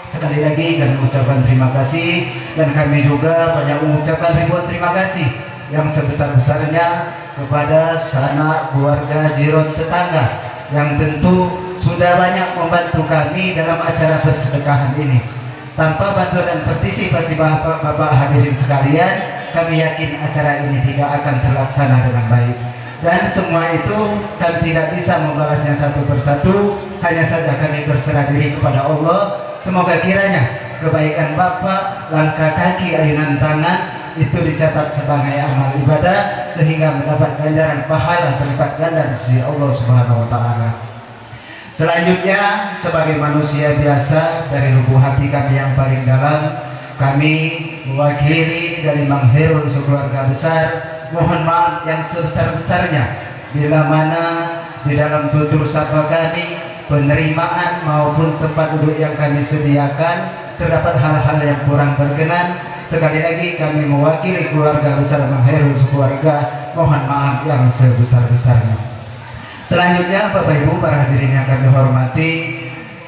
Sekali lagi kami mengucapkan terima kasih, dan kami juga banyak mengucapkan ribuan terima kasih yang sebesar-besarnya kepada sanak keluarga jiron tetangga yang tentu sudah banyak membantu kami dalam acara bersedekahan ini. Tanpa bantuan dan partisipasi Bapak hadirin sekalian, kami yakin acara ini tidak akan terlaksana dengan baik. Dan semua itu kami tidak bisa membalasnya satu persatu, hanya saja kami berserah diri kepada Allah. Semoga kiranya kebaikan Bapak, langkah kaki, ayunan tangan itu dicatat sebagai amal ibadah, sehingga mendapat ganjaran pahala berlipat ganda di sisi Allah Subhanahu wa taala. Selanjutnya, sebagai manusia biasa dari lubuk hati kami yang paling dalam, kami mewakili dari Mang Hairul sekeluarga besar mohon maaf yang sebesar-besarnya bila mana di dalam tutur sapa kami, penerimaan maupun tempat duduk yang kami sediakan terdapat hal-hal yang kurang berkenan. Sekali lagi kami mewakili keluarga besar Mang Hairul sekeluarga mohon maaf yang sebesar-besarnya. Selanjutnya Bapak Ibu para hadirin yang kami hormati,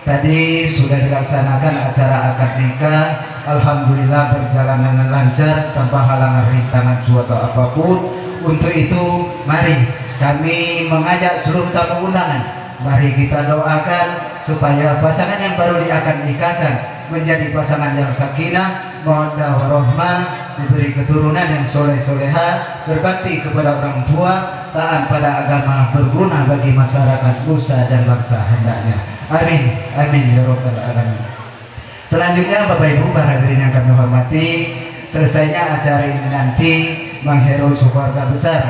tadi sudah dilaksanakan acara akad nikah. Alhamdulillah berjalan dengan lancar tanpa halangan rintangan suatu apapun. Untuk itu mari kami mengajak seluruh tamu undangan, mari kita doakan supaya pasangan yang baru akan nikahkan menjadi pasangan yang sakinah, mawaddah warahmah, diberi keturunan yang soleh-soleha, berbakti kepada orang tua, taat pada agama, berguna bagi masyarakat, nusa dan bangsa hendaknya. Amin, amin ya rabbal alamin. Selanjutnya Bapak Ibu para hadirin yang kami hormati, selesainya acara ini nanti mengherui keluarga besar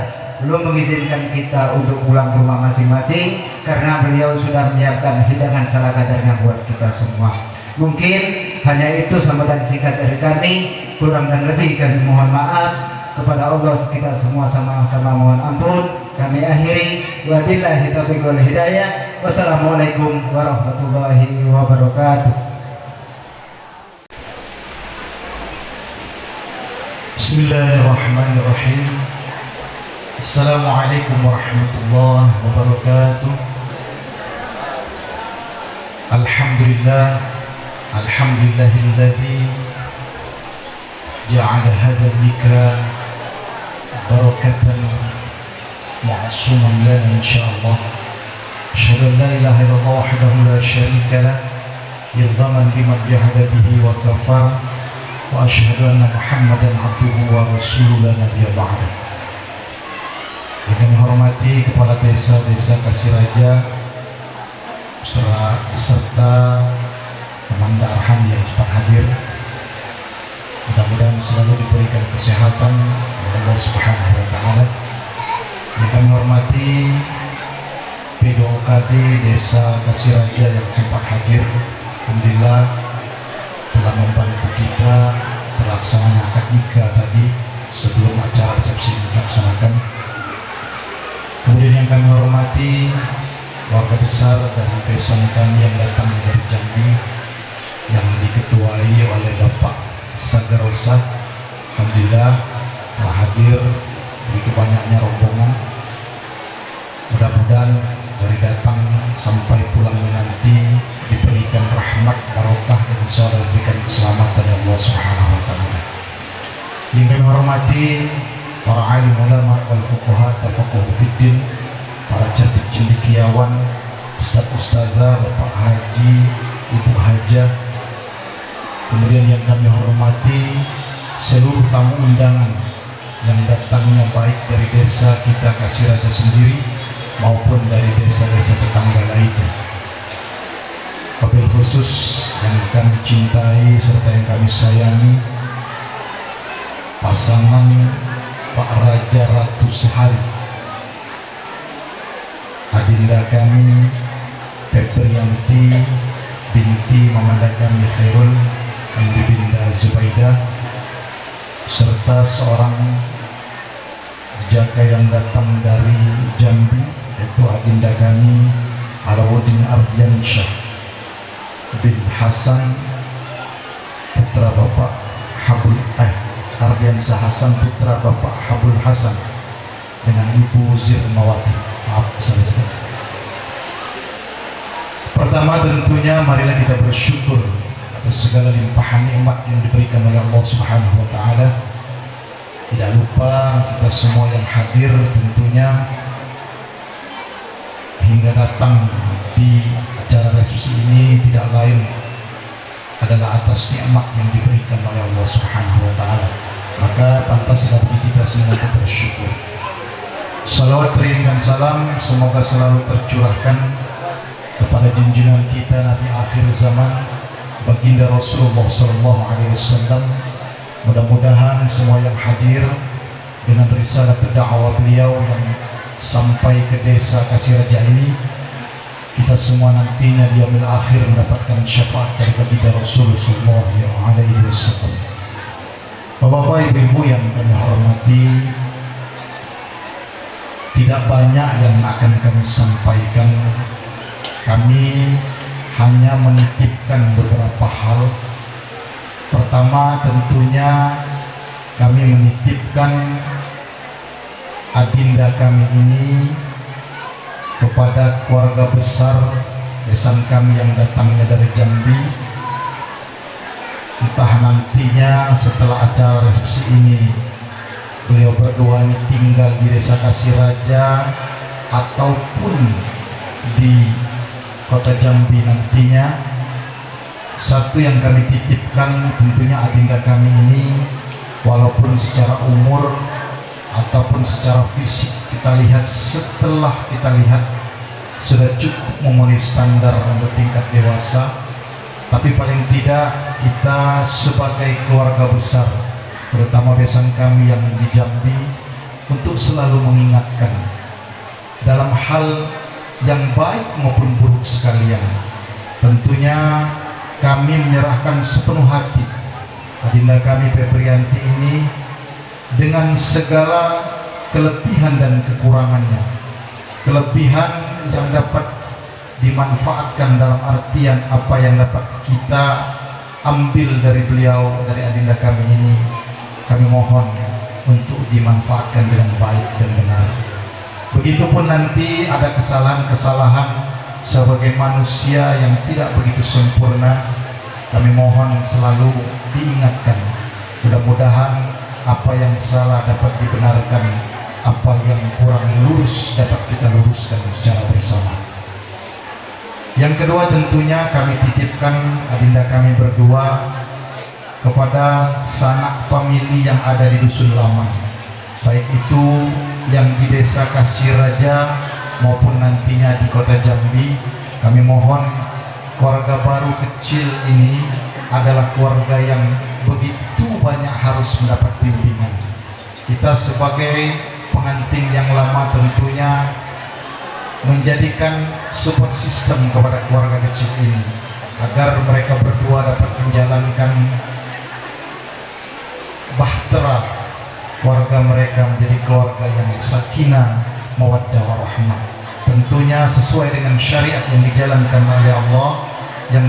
belum mengizinkan kita untuk pulang ke rumah masing-masing karena beliau sudah menyiapkan hidangan salah kadarnya buat kita semua. Mungkin hanya itu sambutan singkat dari kami, kurang dan lebih kami mohon maaf. Kepada Allah kita semua sama-sama mohon ampun. Kami akhiri, wabillahi taufiq wal hidayah. Wassalamualaikum warahmatullahi wabarakatuh. Bismillahirrahmanirrahim. Assalamualaikum warahmatullahi wabarakatuh. Alhamdulillah, alhamdulillahilladzi ja'ala hadha nikah barakatan ma'suman lana insyaallah. Asyhadu an la ilaha illallah wahdahu la syarika lah idzaman biman jahada bihi wa kafar wa asyhadu anna Muhammadan abduhu wa rasuluhu la nabiyya ba'da. Yang kami hormati Kepala Desa Kasiraja beserta Komanda Arhan yang cepat hadir. Mudah-mudahan selalu diberikan kesehatan oleh Allah Subhanahu wa taala. Yang kami hormati PDOKD Desa Kasiraja yang sempat hadir, alhamdulillah telah membantu kita terlaksananya akad nikah tadi sebelum acara resepsi dilaksanakan. Kemudian yang kami hormati warga besar dari besan kami yang datang dari Jambi yang diketuai oleh Bapak Sagarosa, alhamdulillah telah hadir begitu banyaknya rombongan. Mudah-mudahan dari datang sampai pulang nanti diberikan rahmat barokah dan insyaallah diberikan keselamatan dari Allah Subhanahu wa taala. Yang kami hormati para alim ulama wal fuqaha tafaqquh fiddin, para cerdik cendekiawan, ustaz-ustazah, Bapak Haji, Ibu Hajah. Kemudian yang kami hormati seluruh tamu undangan yang datangnya baik dari desa kita Kasiraja sendiri maupun dari desa-desa tetangga lainnya. Wabil khusus yang kami cintai serta yang kami sayangi, pasangan Pak Raja Ratu Sehari, adinda kami Febrianti binti Mamanda kami Khairul dan Bibinda Zubaidah, serta seorang jaka yang datang dari Jambi yaitu adinda kami Alauddin Ardiansyah bin Hasan putra Bapak Ardiansyah Hasan putra Bapak Habul Hasan dengan Ibu Zirmawati. Maaf salah sekali. Pertama tentunya marilah kita bersyukur atas segala limpahan nikmat yang diberikan oleh Allah Subhanahu wa taala. Tidak lupa kita semua yang hadir tentunya hingga datang di acara resepsi ini tidak lain adalah atas nikmat yang diberikan oleh Allah Subhanahu wa taala. Maka pantaslah bagi kita semua untuk bersyukur. Salawat dan salam semoga selalu tercurahkan kepada junjungan kita Nabi akhir zaman baginda Rasulullah SAW. Mudah-mudahan semua yang hadir dengan risalah dakwah beliau yang sampai ke desa Kasiraja ini, kita semua nantinya di yaumil akhir mendapatkan syafaat dari baginda Rasulullah SAW. Bapak Ibu yang kami hormati, tidak banyak yang akan kami sampaikan. Kami hanya menitipkan beberapa hal. Pertama tentunya kami menitipkan adinda kami ini kepada keluarga besar besan kami yang datangnya dari Jambi. Entah nantinya setelah acara resepsi ini beliau berdua ini tinggal di desa Kasiraja ataupun di kota Jambi nantinya. Satu yang kami titipkan tentunya adinda kami ini walaupun secara umur ataupun secara fisik kita lihat, setelah kita lihat sudah cukup memenuhi standar untuk tingkat dewasa, tapi paling tidak kita sebagai keluarga besar terutama besan kami yang di Jambi, untuk selalu mengingatkan dalam hal yang baik maupun buruk sekalian. Tentunya kami menyerahkan sepenuh hati adinda kami Febrianti ini dengan segala kelebihan dan kekurangannya. Kelebihan yang dapat dimanfaatkan dalam artian apa yang dapat kita ambil dari beliau, dari adinda kami ini, kami mohon untuk dimanfaatkan dengan baik dan benar. Begitupun nanti ada kesalahan-kesalahan sebagai manusia yang tidak begitu sempurna, kami mohon selalu diingatkan. Mudah-mudahan apa yang salah dapat dibenarkan, apa yang kurang lurus dapat kita luruskan secara bersama. Yang kedua, tentunya kami titipkan adinda kami berdua kepada sanak famili yang ada di Dusun Lama, baik itu yang di Desa Kasiraja maupun nantinya di Kota Jambi. Kami mohon keluarga baru kecil ini adalah keluarga yang begitu banyak harus mendapat bimbingan. Kita sebagai pengantin yang lama tentunya menjadikan support system kepada keluarga kecil ini agar mereka berdua dapat menjalankan bahtera keluarga mereka menjadi keluarga yang sakinah, mawaddah warahmah. Tentunya sesuai dengan syariat yang dijalankan oleh Allah, yang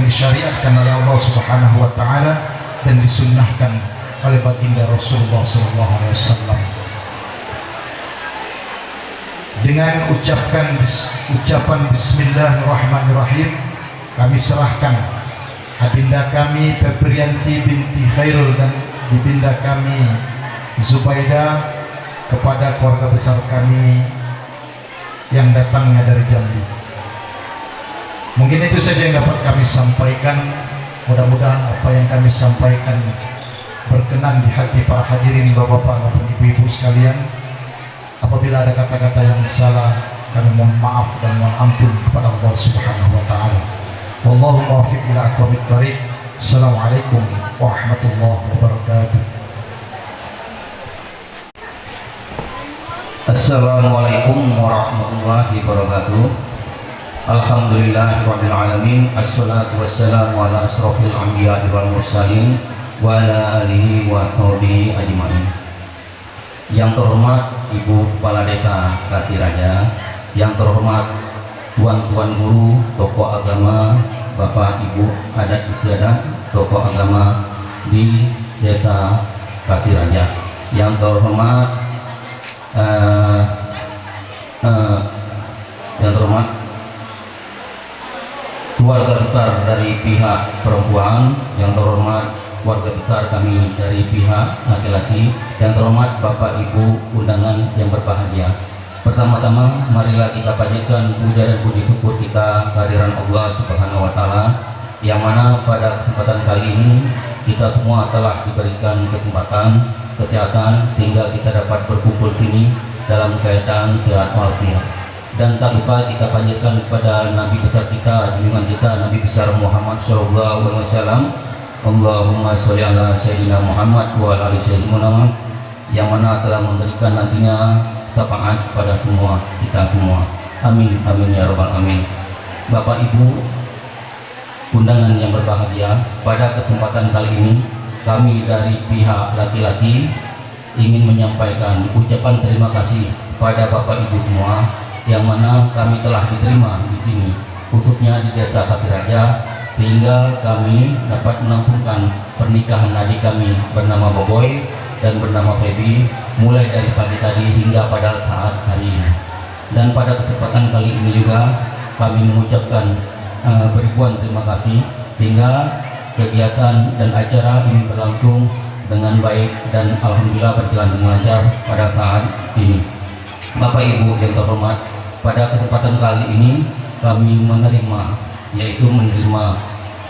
disyariatkan oleh Allah Subhanahu wa taala dan disunnahkan oleh baginda Rasulullah sallallahu alaihi wasallam. Dengan ucapan bismillahirrahmanirrahim, kami serahkan adinda kami Febrianti binti Khairul dan ibunda kami Zubaidah kepada keluarga besar kami yang datangnya dari Jambi. Mungkin itu saja yang dapat kami sampaikan. Mudah-mudahan apa yang kami sampaikan berkenan di hati para hadirin, bapak-bapak maupun ibu-ibu sekalian. Apabila ada kata-kata yang salah, kami mohon maaf dan mohon ampun kepada Allah Subhanahu wa taala. Wallahu muwaffiq ila aqwamit thoriq. Assalamualaikum warahmatullahi wabarakatuh. Assalamualaikum warahmatullahi wabarakatuh. Alhamdulillahirabbil alamin. Assalatu wassalamu ala asrofil anbiya'i wal mursalin wa ala alihi wa sahbihi ajmain. Yang terhormat Ibu Kepala Desa Kasiraja, yang terhormat tuan-tuan guru, tokoh agama, Bapak Ibu adat istiadat, tokoh agama di Desa Kasiraja, yang terhormat keluarga besar dari pihak perempuan, yang terhormat keluarga besar kami dari pihak laki-laki, yang terhormat Bapak Ibu undangan yang berbahagia. Pertama-tama marilah kita panjatkan puja dan puji syukur kita kehadiran Allah Subhanahu wa taala, yang mana pada kesempatan kali ini kita semua telah diberikan kesempatan kesehatan sehingga kita dapat berkumpul sini dalam keadaan sehat walafiat. Dan tak lupa kita panjatkan kepada Nabi besar kita, junjungan kita Nabi besar Muhammad sallallahu alaihi wasallam. Allahumma sholli ala sayyidina Muhammad wa ala ali sayyidina Muhammad, yang mana telah memberikan nantinya syafaat pada semua kita semua. Amin amin ya rabbal alamin. Bapak Ibu undangan yang berbahagia, pada kesempatan kali ini kami dari pihak laki-laki ingin menyampaikan ucapan terima kasih pada Bapak Ibu semua yang mana kami telah diterima di sini, khususnya di Desa Kasiraja, sehingga kami dapat melangsungkan pernikahan adik kami bernama Boboy dan bernama Feby mulai dari pagi tadi hingga pada saat hari ini. Dan pada kesempatan kali ini juga kami mengucapkan beribuan terima kasih sehingga kegiatan dan acara ini berlangsung dengan baik dan alhamdulillah berjalan dengan lancar pada saat ini. Bapak Ibu yang terhormat, pada kesempatan kali ini kami menerima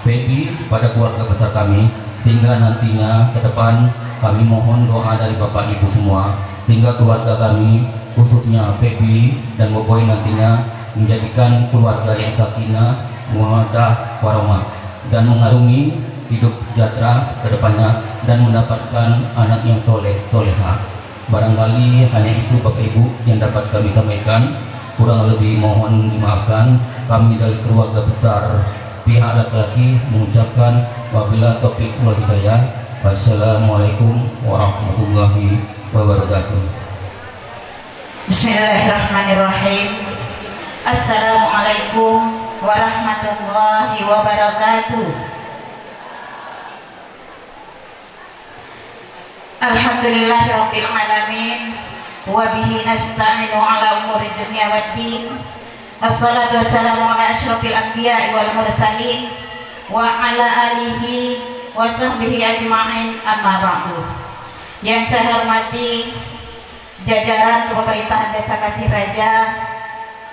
Feby pada keluarga besar kami, sehingga nantinya ke depan kami mohon doa dari Bapak Ibu semua sehingga keluarga kami khususnya Feby dan Boboy nantinya menjadikan keluarga yang sakinah, mawaddah warahmah dan mengarungi hidup sejahtera ke depannya dan mendapatkan anak yang soleha. Barangkali hanya itu Bapak Ibu yang dapat kami sampaikan. Kurang lebih mohon dimaafkan. Kami dari keluarga besar pihak laki-laki mengucapkan wabillahi taufiq wal hidayah. Wassalamualaikum warahmatullahi wabarakatuh. Bismillahirrahmanirrahim. Assalamualaikum warahmatullahi wabarakatuh. Alhamdulillahirabbil alamin wa bihi nasta'inu ala umuri dunya waddin. Wassalatu wassalamu ala asyrofil anbiya'i wal mursalin wa ala alihi wa sahbihi ajma'in, amma ba'du. Yang saya hormati jajaran kepemerintahan Desa Kasih Raja,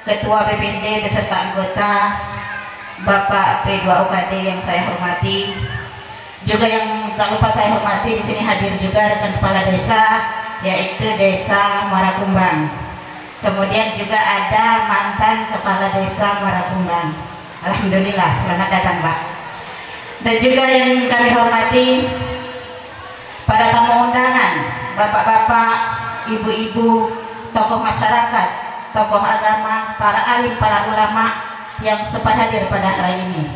Ketua BPD beserta anggota, Bapak P2UKD yang saya hormati, juga yang tak lupa saya hormati di sini hadir juga rekan kepala desa, yaitu Desa Muara Kumbang. Kemudian juga ada mantan kepala desa Muara Kumbang. Alhamdulillah, selamat datang Pak. Dan juga yang kami hormati para tamu undangan, bapak-bapak, ibu-ibu, tokoh masyarakat, tokoh agama, para alim, para ulama yang sempat hadir pada hari ini.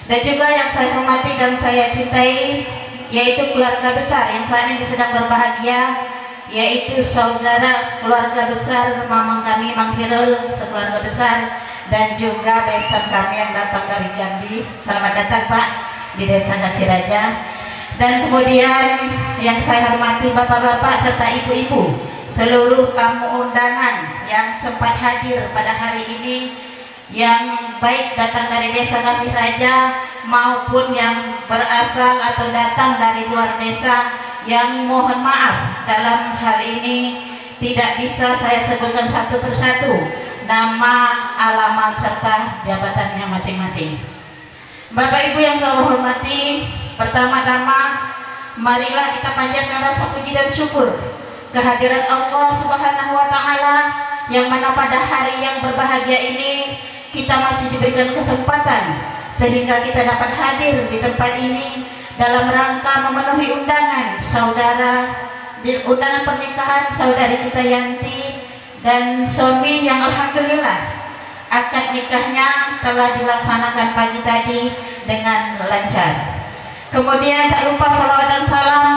Dan juga yang saya hormati dan saya cintai, yaitu keluarga besar yang saat ini sedang berbahagia, yaitu saudara keluarga besar mamang kami, Mang Firul, sekeluarga besar, dan juga besan kami yang datang dari Jambi. Selamat datang Pak di Desa Kasih Raja. Dan kemudian yang saya hormati bapak-bapak serta ibu-ibu, seluruh tamu undangan yang sempat hadir pada hari ini, yang baik datang dari Desa Kasih Raja maupun yang berasal atau datang dari luar desa, yang mohon maaf dalam hal ini tidak bisa saya sebutkan satu persatu nama, alamat, serta jabatannya masing-masing. Bapak Ibu yang saya hormati, pertama-tama marilah kita panjatkan rasa puji dan syukur kehadiran Allah Subhanahu wa Ta'ala, yang mana pada hari yang berbahagia ini kita masih diberikan kesempatan sehingga kita dapat hadir di tempat ini dalam rangka memenuhi undangan saudara, di undangan pernikahan saudari kita Yanti dan suami yang alhamdulillah akad nikahnya telah dilaksanakan pagi tadi dengan lancar. Kemudian tak lupa salawat dan salam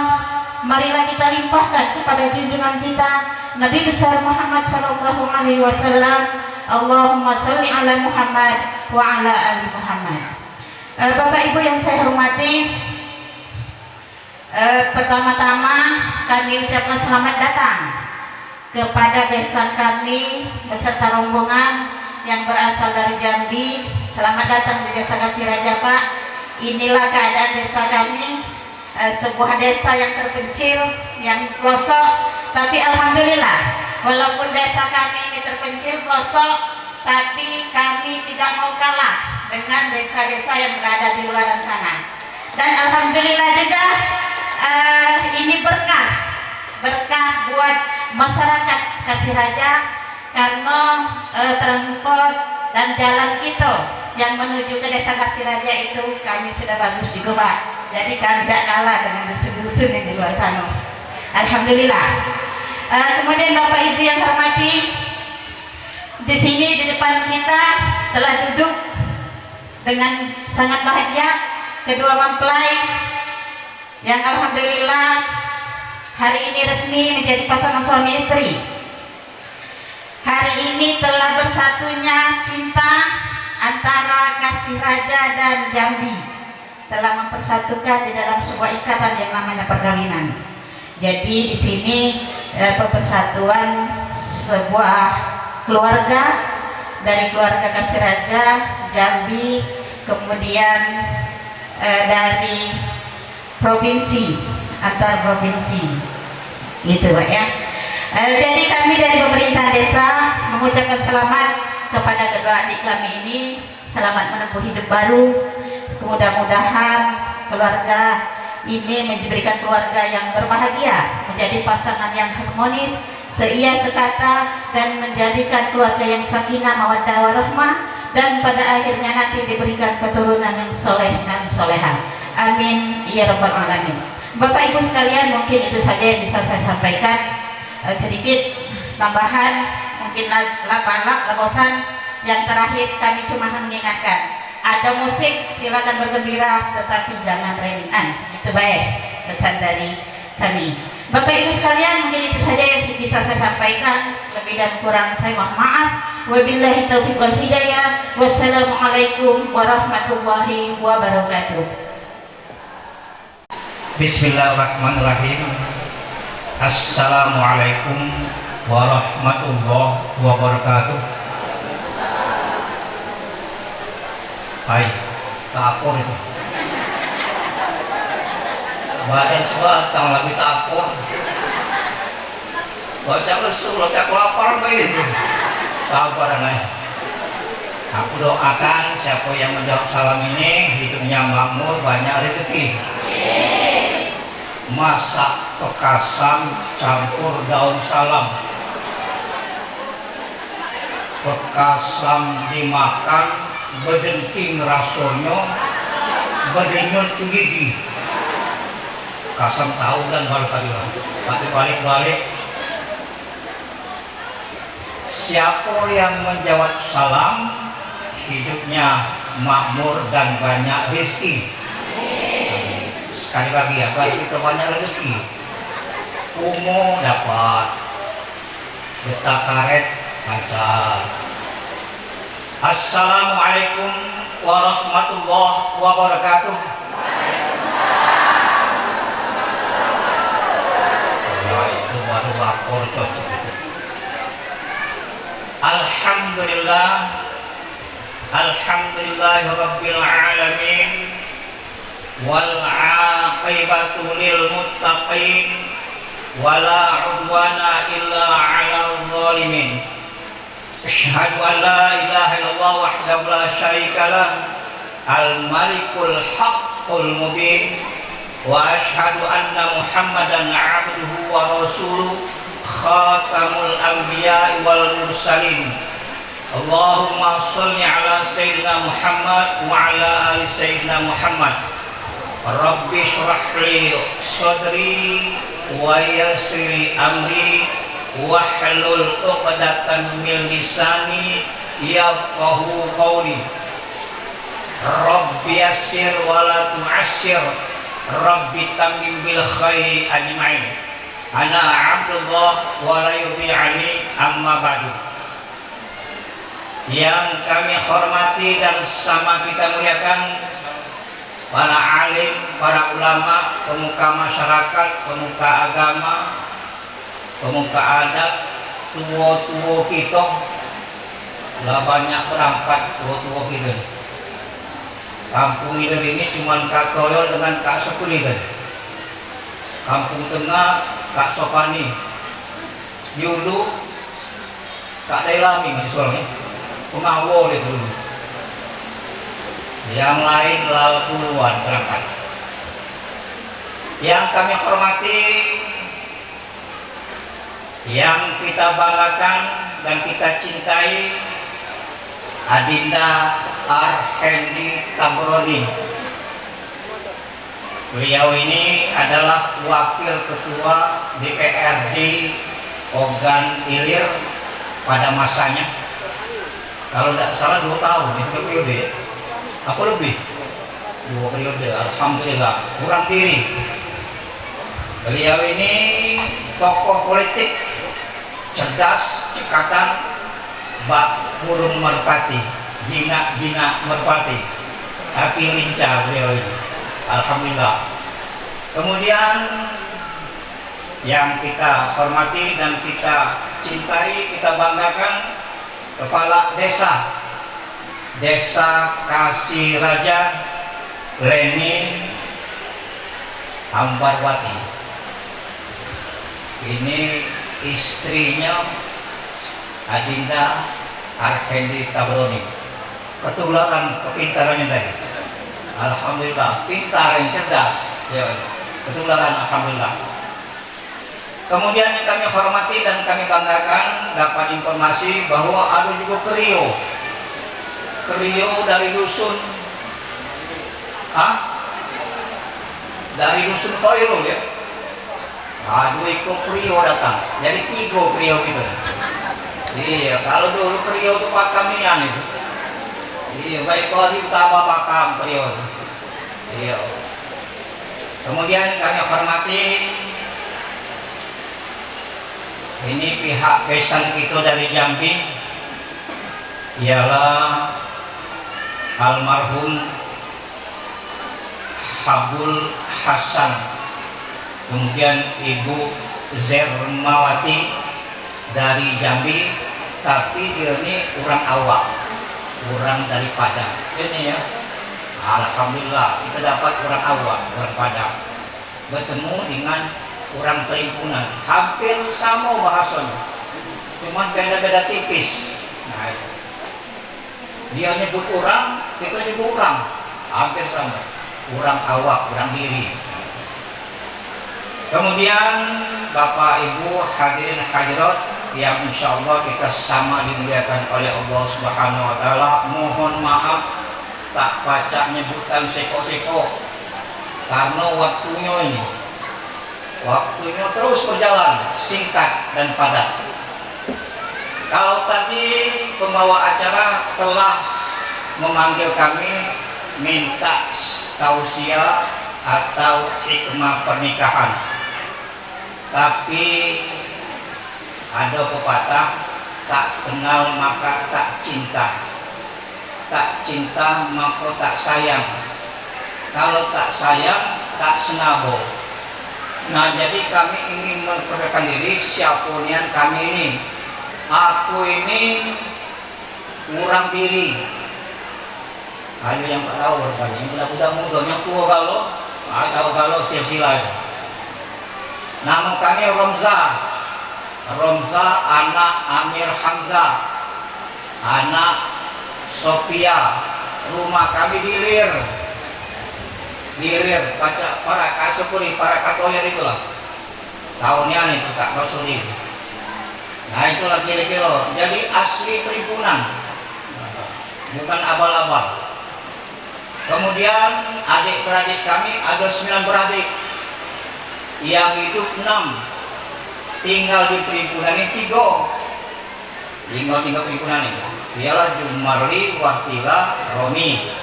marilah kita limpahkan kepada junjungan kita Nabi besar Muhammad sallallahu alaihi wasallam. Allahumma sholli ala Muhammad wa ala ali Muhammad. Bapak Ibu yang saya hormati, pertama-tama kami ucapkan selamat datang kepada besan kami beserta rombongan yang berasal dari Jambi. Selamat datang di Desa Kasih Raja Pak. Inilah keadaan desa kami, sebuah desa yang terpencil, yang pelosok, tapi alhamdulillah walaupun desa kami ini terpencil pelosok, tapi kami tidak mau kalah dengan desa-desa yang berada di luar sana. Dan alhamdulillah juga ini berkah buat masyarakat Kasih Raja, karena transport dan jalan kita yang menuju ke Desa Kasih Raja itu kami sudah bagus juga Pak. Jadi kami tidak kalah dengan dusun-dusun yang di luar sana. Alhamdulillah. Kemudian Bapak Ibu yang hormati, di sini di depan kita telah duduk dengan sangat bahagia kedua mempelai yang alhamdulillah hari ini resmi menjadi pasangan suami istri. Hari ini telah bersatunya cinta antara Kasih Raja dan Jambi, telah mempersatukan di dalam sebuah ikatan yang namanya perkawinan. Jadi di sini persatuan sebuah keluarga, dari keluarga Kasih Raja Jambi, kemudian dari provinsi, antar provinsi, gitu Pak ya. Jadi kami dari pemerintah desa mengucapkan selamat kepada kedua adik kami ini, selamat menempuh hidup baru. Mudah-mudahan keluarga ini diberikan keluarga yang berbahagia, menjadi pasangan yang harmonis, seia sekata, dan menjadikan keluarga yang sakinah mawaddah warahmah, dan pada akhirnya nanti diberikan keturunan yang soleh dan solehah. Amin ya rabbal alamin. Bapak Ibu sekalian, mungkin itu saja yang bisa saya sampaikan. Sedikit tambahan, mungkin laposan yang terakhir kami cuma mengingatkan, ada musik silakan bergembira tetapi jangan remingan. Itu baik pesan dari kami. Bapak Ibu sekalian, mungkin itu saja yang bisa saya sampaikan. Lebih dan kurang saya mohon maaf. Wabillahi taufiq wal hidayah. Wassalamualaikum warahmatullahi wabarakatuh. Bismillahirrahmanirrahim. Assalamualaikum warahmatullahi wabarakatuh. Hai, takut itu. Badan sebatang lagi takut. Baca lesu, baca kelaparan begitu. Sabar anaknya. Aku doakan siapa yang menjawab salam ini hidupnya makmur, banyak rezeki. Masak pekasan campur daun salam, pekasan dimakan bedengking rasonyo bedenyun gigi kasam tahu dan baru tadi tapi balik-balik. Siapa yang menjawab salam hidupnya makmur dan banyak rezeki. Sekali lagi ya, bagi kita banyak rezeki. Umum dapat, getah karet lancar. Assalamualaikum warahmatullahi wabarakatuh. Ya, itu baru lapor cocok. Alhamdulillah, alhamdulillahirabbil alamin. Wal aqibatu lil muttaqin wala udwana illa 'alal zalimin. Asyhadu an la ilaha illallah wahdahu la syarika lah, al malikul haqqul mubin, wa asyhadu anna Muhammadan 'abduhu wa rasuluh, khatamul anbiya wal mursalin. Allahumma shalli ala sayyidina Muhammad wa ala ali sayyidina Muhammad. Rabbi shrah li sadri wa yassir li amri wahlul 'uqdatam min lisani yafqahu qawli. Rabbi yassir wa la tu'assir, Rabbi tammim bil khairi ajma'in. Ana 'abdullah wa la yudhi'ani, amma ba'du. Yang kami hormati dan sama kita muliakan para alim, para ulama, pemuka masyarakat, pemuka agama, pemuka adat, tua-tua kita. Lah banyak berangkat tua-tua kita. Kampung Ilir ini cuma Kak Toyo dengan Kak Sepuli kan. Kampung Tengah Kak Sopani. Yulu Kak Dailami misalnya. Pengawal itu dulu. Yang lain lalu puluhan berangkat. Yang kami hormati, yang kita banggakan dan kita cintai, Adinda Arhendi Tabroni. Beliau ini adalah wakil ketua DPRD Ogan Ilir pada masanya. Kalau tidak salah 2 tahun itu periode. Apa lebih? 2 periode, alhamdulillah. Kurang diri. Beliau ini tokoh politik, cerdas, cekatan, bak burung merpati, jinak merpati, tapi lincah beliau ini. Alhamdulillah. Kemudian yang kita hormati dan kita cintai, kita banggakan, Kepala Desa Kasih Raja Leni Ambarwati. Ini istrinya Adinda Arhendi Tabroni. Ketularan kepintarannya tadi. Alhamdulillah, pintar yang cerdas. Ya, ketularan alhamdulillah. Kemudian yang kami hormati dan kami banggakan, dapat informasi bahwa ada juga Kerio dari dusun dari Dusun Khairul ya. Aduh Iko Prio datang, jadi 3 Prio gitu. Iya, kalau dulu Prio itu pakamian itu. Iya, baik kalau ditambah pakam Prio. Iya. Kemudian kami hormati ini pihak besan kita dari Jambi, ialah almarhum Habul Hasan, kemudian Ibu Zermawati dari Jambi, tapi dia ini orang awak, orang dari Padang. Ini ya, alhamdulillah kita dapat orang awak, orang Padang, bertemu dengan orang Perimpunan, hampir sama bahasanya, cuman beda-beda tipis. Nah, dia nyebut orang, kita nyebut orang, hampir sama. Orang awak, orang diri. Kemudian Bapak Ibu hadirin hadirat yang insya Allah kita sama dimuliakan oleh Allah Subhanahu Wa Taala. Mohon maaf tak baca nyebutan seko-seko karena waktunya terus berjalan, singkat dan padat. Kalau tadi pembawa acara telah memanggil kami minta tausiah atau hikmah pernikahan, tapi ada pepatah, tak kenal maka tak cinta, tak cinta maka tak sayang, kalau tak sayang tak senabo. Nah, jadi kami ingin memperkenalkan diri, siapa nian kami ini. Aku ini kurang diri. Ada yang tak tahu berkali, yang budak-budak muda, yang tua tahu kalau silsilah. Nama kami Romza anak Amir Hamzah, anak Sophia. Rumah kami di Lir, para kasupuri, para katoyer itulah. Tahunnya nih Kak Rasulullah. Nah itulah kira-kira. Jadi asli Perimpunan, bukan abal-abal. Kemudian adik-beradik kami ada 9 beradik, yang hidup 6, tinggal di Perimpunan ini 3. Tinggal Perimpunan ini ialah Jumarli, Wartila, Romi.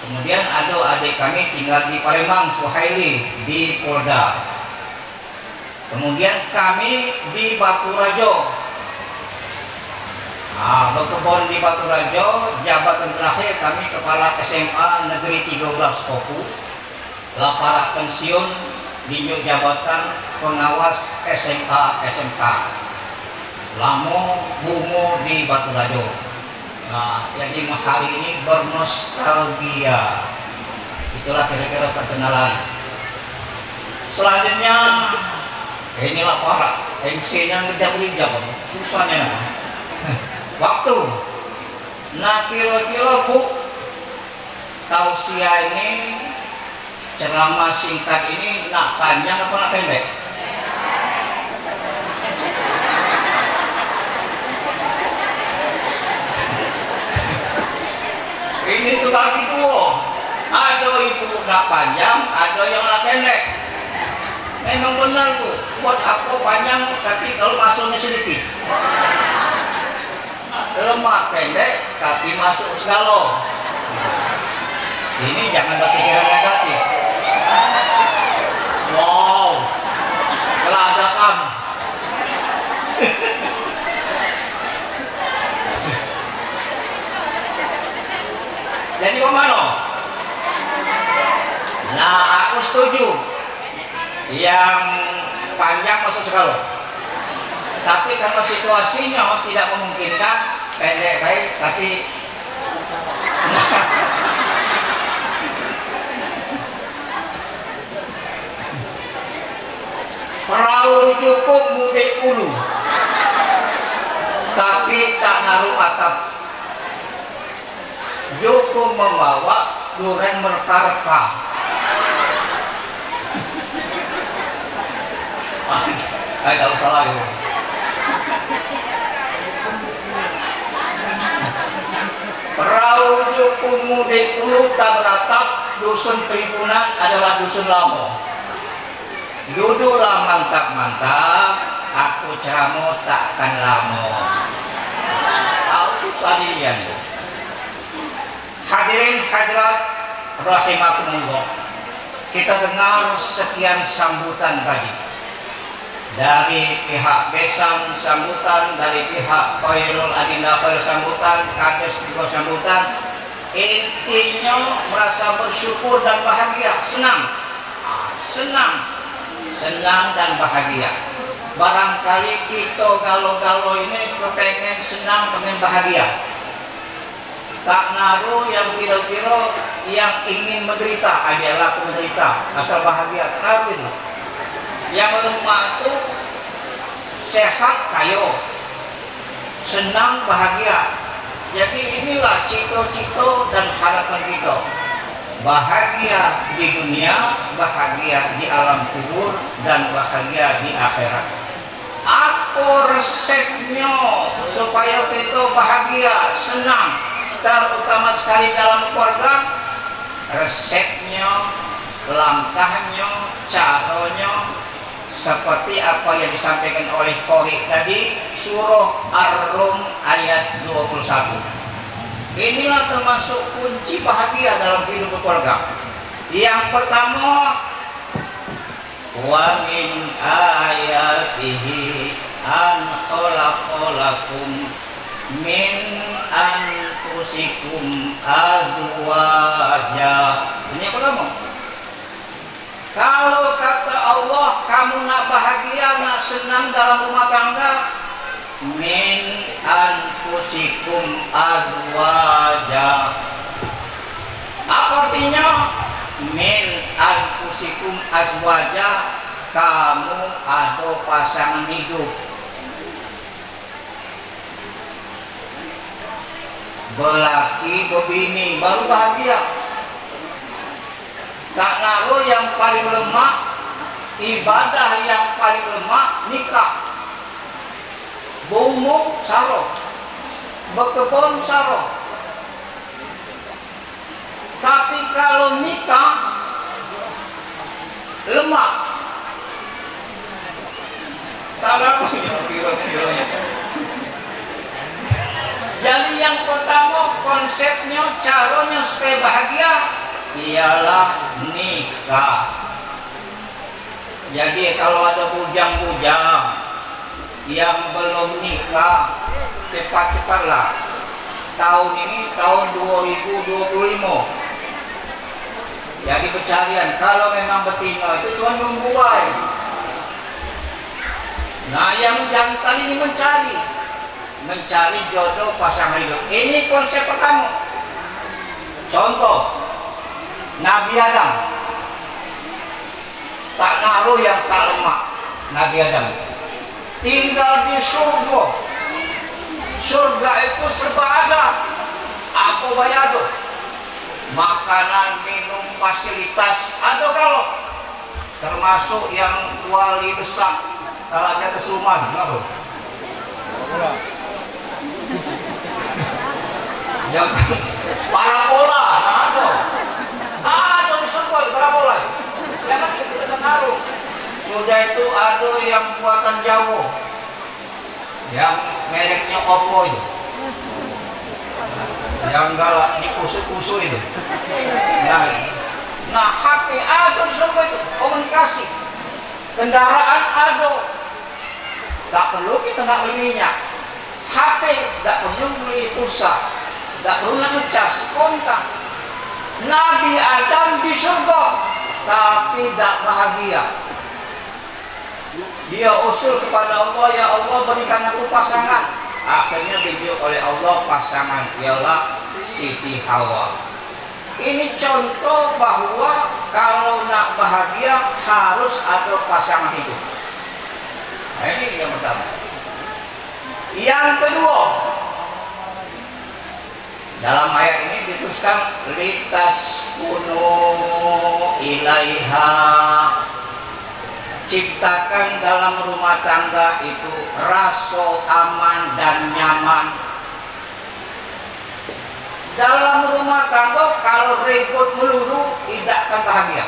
Kemudian ada adik kami tinggal di Palembang, Suhaili di Polda. Kemudian kami di Batu Rajo. Nah, berkebun di Batu Rajo, jabatan terakhir kami kepala SMA Negeri 13 Kopu, lapar pensiun di jabatan pengawas SMA SMK Lamo Bungo di Batu Rajo. Nah, jadi hari ini bernostalgia. Itulah kira-kira perkenalan. Selanjutnya inilah para MC-nya ngejak-ngejak, susahnya waktu. Nah, kira-kira Bu, tausiah ini, ceramah singkat ini nak panjang apa nak pendek? Ini tuh bagi dua, ada itu nak panjang, ada yang nak pendek. Memang benar Bu, buat apa panjang tapi kalau masuknya sedikit, lemah pendek tapi masuk segala. Ini jangan berpikiran negatif. Wow, keladasan. Jadi bagaimana? Nah, aku setuju yang panjang masuk segala. Tapi kalau situasinya tidak memungkinkan, pendek baik, tapi perahu cukup mudik ulu, tapi tak naruh atap. Joko membawa duren merka-reka. Tahu salah itu. Perahu Joko mudik ulu tak beratap, dusun Perhimpunan adalah dusun Lamo. Duduklah mantap-mantap, aku ceramah takkan lama. Aku salian. Hadirin hadirat rahimakumullah. Kita dengar sekian sambutan tadi. Dari pihak Besam sambutan, dari pihak Khairul Adinda Khairul sambutan, Kades juga sambutan. Intinya merasa bersyukur dan bahagia, senang. Senang dan bahagia. Barangkali kita galau-galau ini kepengen senang, pengen bahagia. Tak naruh yang kira-kira yang ingin menderita, ajalah aku menderita, asal bahagia. Tapi yang lemah itu sehat kayo, senang bahagia. Jadi inilah cita-cita dan harapan kita. Bahagia di dunia, bahagia di alam kubur, dan bahagia di akhirat. Apa resepnya supaya kita bahagia, senang, terutama sekali dalam keluarga? Resepnya, langkahnya, caranya seperti apa yang disampaikan oleh Qori tadi, surah Ar-Rum ayat 21. Inilah termasuk kunci bahagia dalam hidup keluarga. Yang pertama, wa min ayatihi an khalaqalakum min anfusikum azwaja. Ini yang pertama. Kalau kata Allah kamu nak bahagia, nak senang dalam rumah tangga, min anfusikum azwaja. Apa artinya? Min anfusikum azwaja, kamu ada pasangan hidup. Belaki bebini baru bahagia. Tak naruh yang paling lemah, ibadah yang paling lemah nikah. Bumuk saro, berkebun saro. Tapi kalau nikah lemak. Tak ada kira-kiranya. Jadi yang pertama konsepnya, caranya supaya bahagia ialah nikah. Jadi kalau ada bujang-bujang yang belum nikah, cepat-cepatlah. Tahun ini tahun 2025. Jadi pencarian, kalau memang betina itu cuma membuai. Nah, yang jantan ini mencari jodoh pasangan hidup. Ini konsep pertama. Contoh, Nabi Adam. Tak naruh yang tak lemak. Nabi Adam tinggal di surga. Surga itu serba ada. Apa bayado? Makanan, minum, fasilitas ada kalau. Termasuk yang wali besar. Kalau ada kesuman, kenapa? Yang parabola, ada di surga di parabola. Jangan kita ternaruh. Sudah itu ada yang buatan Jawa, yang mereknya Oppo itu, yang galak dikusuk-kusuk itu. Nah, HP ada di surga itu, komunikasi, kendaraan ada. Tak perlu kita nak beli minyak. HP tak perlu beli pulsa, tak perlu nak ngecas, kontak. Nabi Adam di surga, tapi tak bahagia. Dia usul kepada Allah, ya Allah berikan aku pasangan. Akhirnya dibujuk oleh Allah pasangan, ialah Siti Hawa. Ini contoh bahwa kalau nak bahagia harus ada pasangan hidup. Nah, ini yang pertama. Yang kedua, dalam ayat ini dituliskan litas kuno ilaiha, ciptakan dalam rumah tangga itu rasa aman dan nyaman. Dalam rumah tangga kalau ribut melulu tidak akan bahagia.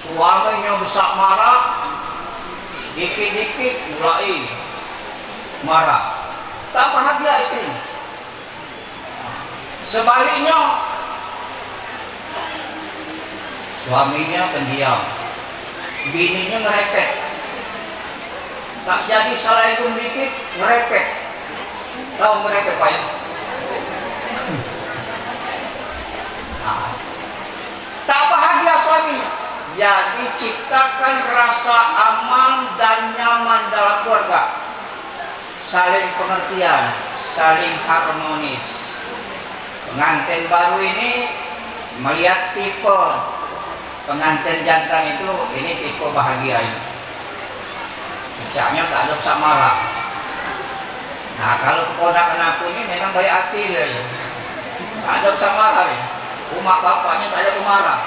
Suaminya besar marah, dikit-dikit mulai marah, tak bahagia istri. Sebaliknya, suaminya pendiam, bininya ngerepet, tak jadi salah itu dikit ngerepet. Tahu ngerepet Pak ya? Nah, tak bahagia suaminya. Jadi ciptakan rasa aman dan nyaman dalam keluarga, saling pengertian, saling harmonis. Pengantin baru ini melihat tipe pengantin jantan itu, ini tipe bahagia ini. Bicaranya tak ada usah marah. Nah kalau keponakan aku ini memang baik hati dia ya. Tak ada usah marah ya. Rumah bapaknya tak ada pemarah.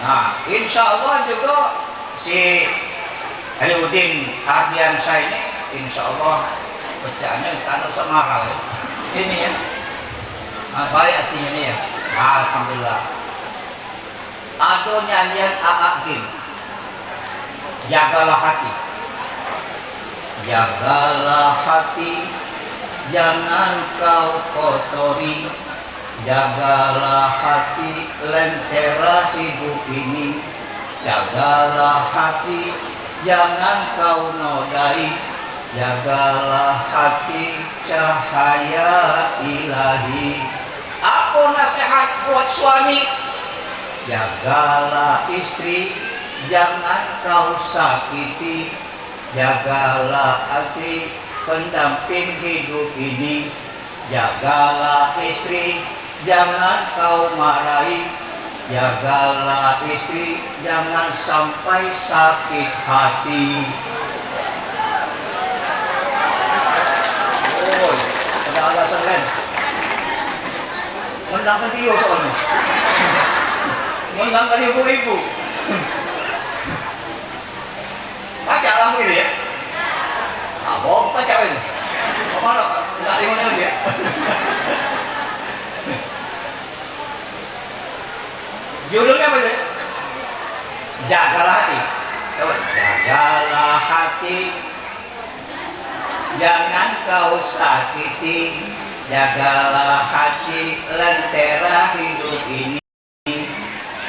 Nah, insya Allah juga si Aliuddin Ardiansyah ini, insya Allah bacaannya tak usah marah ya. Ini ya, baik artinya ini ya. Alhamdulillah. Ada nyanyian A'agim, jagalah hati, jagalah hati, jangan kau kotori. Jagalah hati, lentera hidup ini. Jagalah hati, jangan kau nodai. Jagalah hati, cahaya ilahi. Apa nasihat buat suami? Jagalah istri, jangan kau sakiti. Jagalah hati, pendamping hidup ini. Jagalah istri, jangan kau marahi. Jagalah istri, jangan sampai sakit hati. Oh, ada alasan lain. Menangkan dia soalnya. Menangkan ibu-ibu. Baca lah gitu ya. Abang baca ini. Mana? Tak tengok lagi ya. Judulnya apa sih? Jagalah hati. Coba. Jagalah hati, jangan kau sakiti. Jagalah hati, lentera hidup ini.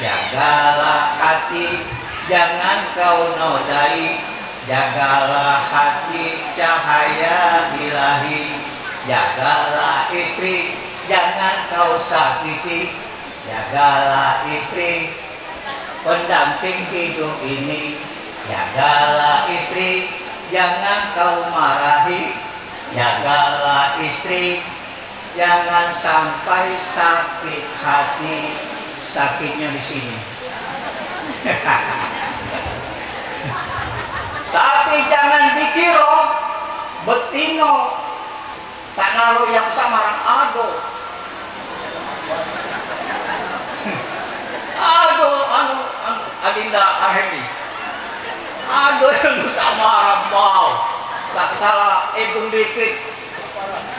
Jagalah hati, jangan kau nodai. Jagalah hati, cahaya ilahi. Jagalah istri, jangan kau sakiti. Jagalah istri, pendamping hidup ini. Jagalah istri, jangan kau marahi. Jagalah istri, jangan sampai sakit hati. Sakitnya di sini. Tapi jangan dikira betino tak naruh yang samaran aduh. Aduh, Adinda Arhemi. Aduh yang samaran bau. Tak salah ibung dikit.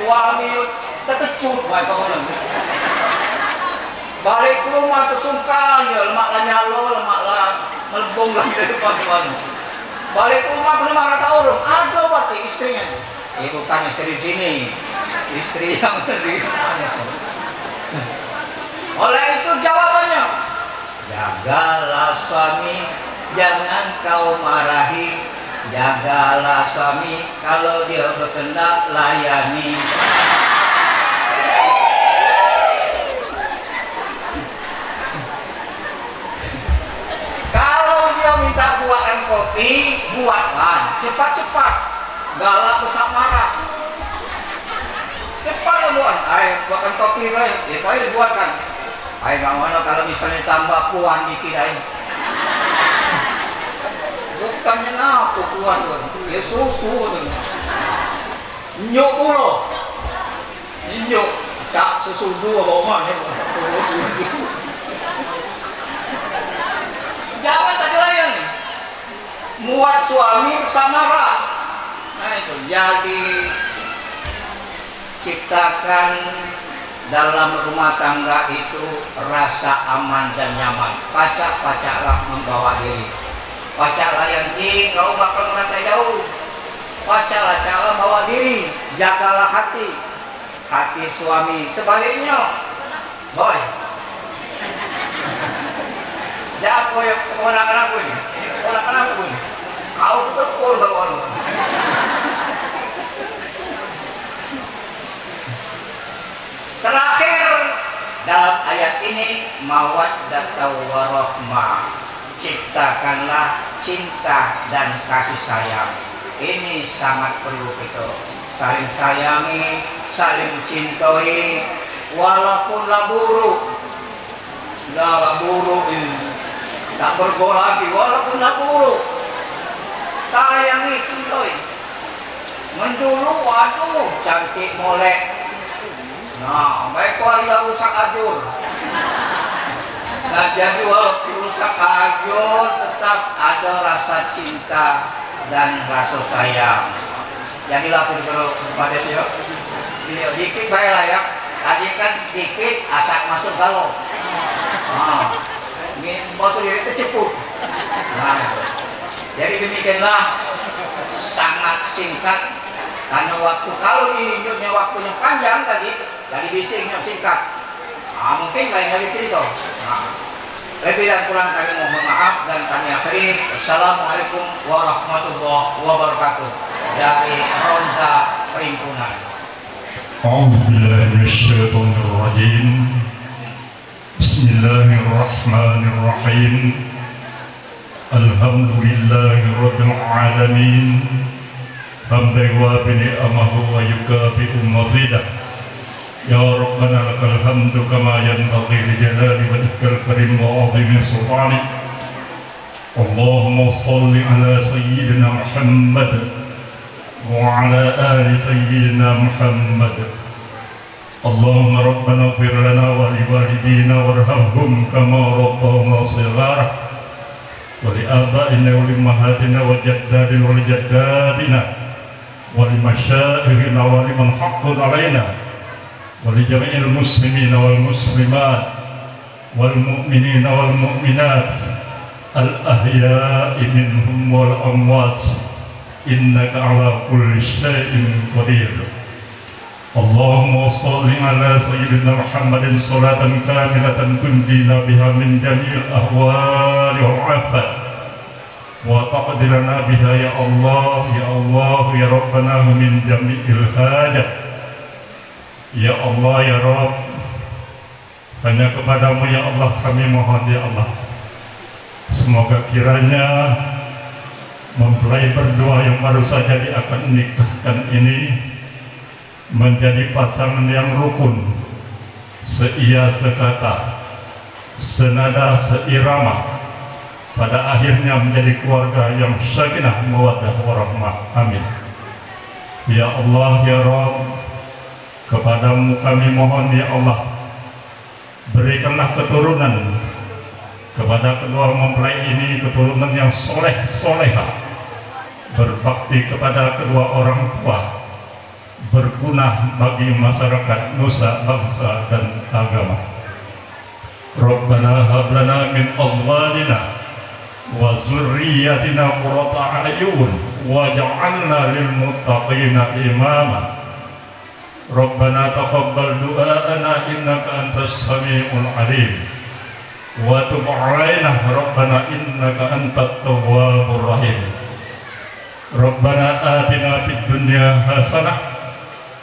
Suami terkecut baik kamu. Balik ke rumah kesungkan ya, lemaklah nyalo, lemaklah melebung lagi dari depan. Balik ke rumah ke rumah rata orang, ada berarti istrinya. Bukan istri sini, istri yang di sana. Oleh itu jawabannya, jagalah suami, jangan kau marahi. Jagalah suami, kalau dia berkehendak layani. Minta buatkan kopi, buatkan cepat-cepat, galak besar marah, cepat buat. Buatkan kopi guys, buatkan. Nggak mana kalau misalnya tambah puan dikit bukannya apa puan ya susu nyuk pula, nyuk tak sesudu bawa mana jangan tak layan nih. Muat suami sama marah. Nah itu jadi ciptakan dalam rumah tangga itu rasa aman dan nyaman. Pacak-pacaklah membawa diri. Pacaklah yang kau bakal merata jauh. Pacak-pacaklah bawa diri. Jagalah hati. Hati suami. Sebaliknya, boy. Siapa yang keponakan aku ini? Keponakan aku ini. Kau betul bawa. Terakhir dalam ayat ini mawaddah warahmah, ciptakanlah cinta dan kasih sayang. Ini sangat perlu kita saling sayangi, saling cintai, walaupun laburu ini tak bergol lagi, walaupun laburu sayangi, cintai. Mendulu waduh cantik molek. Nah, baik keluarga rusak ajur. Nah, jadi walaupun rusak ajur, tetap ada rasa cinta dan rasa sayang. Jadilah kepada siapa? Dikit baiklah ya. Tadi kan dikit asal masuk galau. Nah, ini bos diri terceput. Nah, jadi demikianlah, sangat singkat. Karena waktu kalau di hidupnya waktunya panjang tadi, jadi bisingnya singkat. Nah, mungkin lain lagi cerita. Nah, lebih dan kurang kami mohon maaf dan kami akhiri. Assalamualaikum warahmatullahi wabarakatuh dari Ronda Perhimpunan. A'udzubillahiminasyaitonirrajim. Bismillahirrahmanirrahim. Alhamdulillahirabbil alamin. Hamdan wa ni'amahu wa yukafi'u mazidah. Ya Rabbana lakal hamdu kama yanbaghi li jalali wajhikal karim wa 'azimi sultanik. Allahumma shalli ala sayyidina Muhammad wa ala ali sayyidina Muhammad. Allahumma rabbana ighfir lana wa li walidina warhamhum kama rabbawna shighara wa li abaina wa li ummahatina wa jaddadina wa li jaddatina ولمشائخنا ولمن حق علينا ولجميع المسلمين والمسلمات والمؤمنين والمؤمنات الأحياء منهم والأموات إنك على كل شيء قدير. اللهم صل على سيدنا محمد صلاة كاملة تنجينا بها من جميع الأهوال والعافات وتقدرنا بها يا الله يا الله يا ربنا من جميع الحاجات. Ya Allah ya Rabb, hanya kepadamu ya Allah kami mohon ya Allah. Semoga kiranya mempelai berdua yang baru saja akan nikahkan ini menjadi pasangan yang rukun, seia sekata, senada seirama, pada akhirnya menjadi keluarga yang sakinah mawaddah warahmah. Amin. Ya Allah ya Rabb, kepadamu kami mohon ya Allah, berikanlah keturunan kepada kedua mempelai ini, keturunan yang soleh solehah, berbakti kepada kedua orang tua, berguna bagi masyarakat, nusa, bangsa dan agama. Rabbana hab lana min azwajina wa zurriyyatina qurrata a'yun waj'alna lil muttaqina imama. Rabbana taqabbal du'aana innaka antas samiul alim wa tub 'alaina rabbana innaka antat tawwabur rahim. Rabbana atina fid dunya hasanah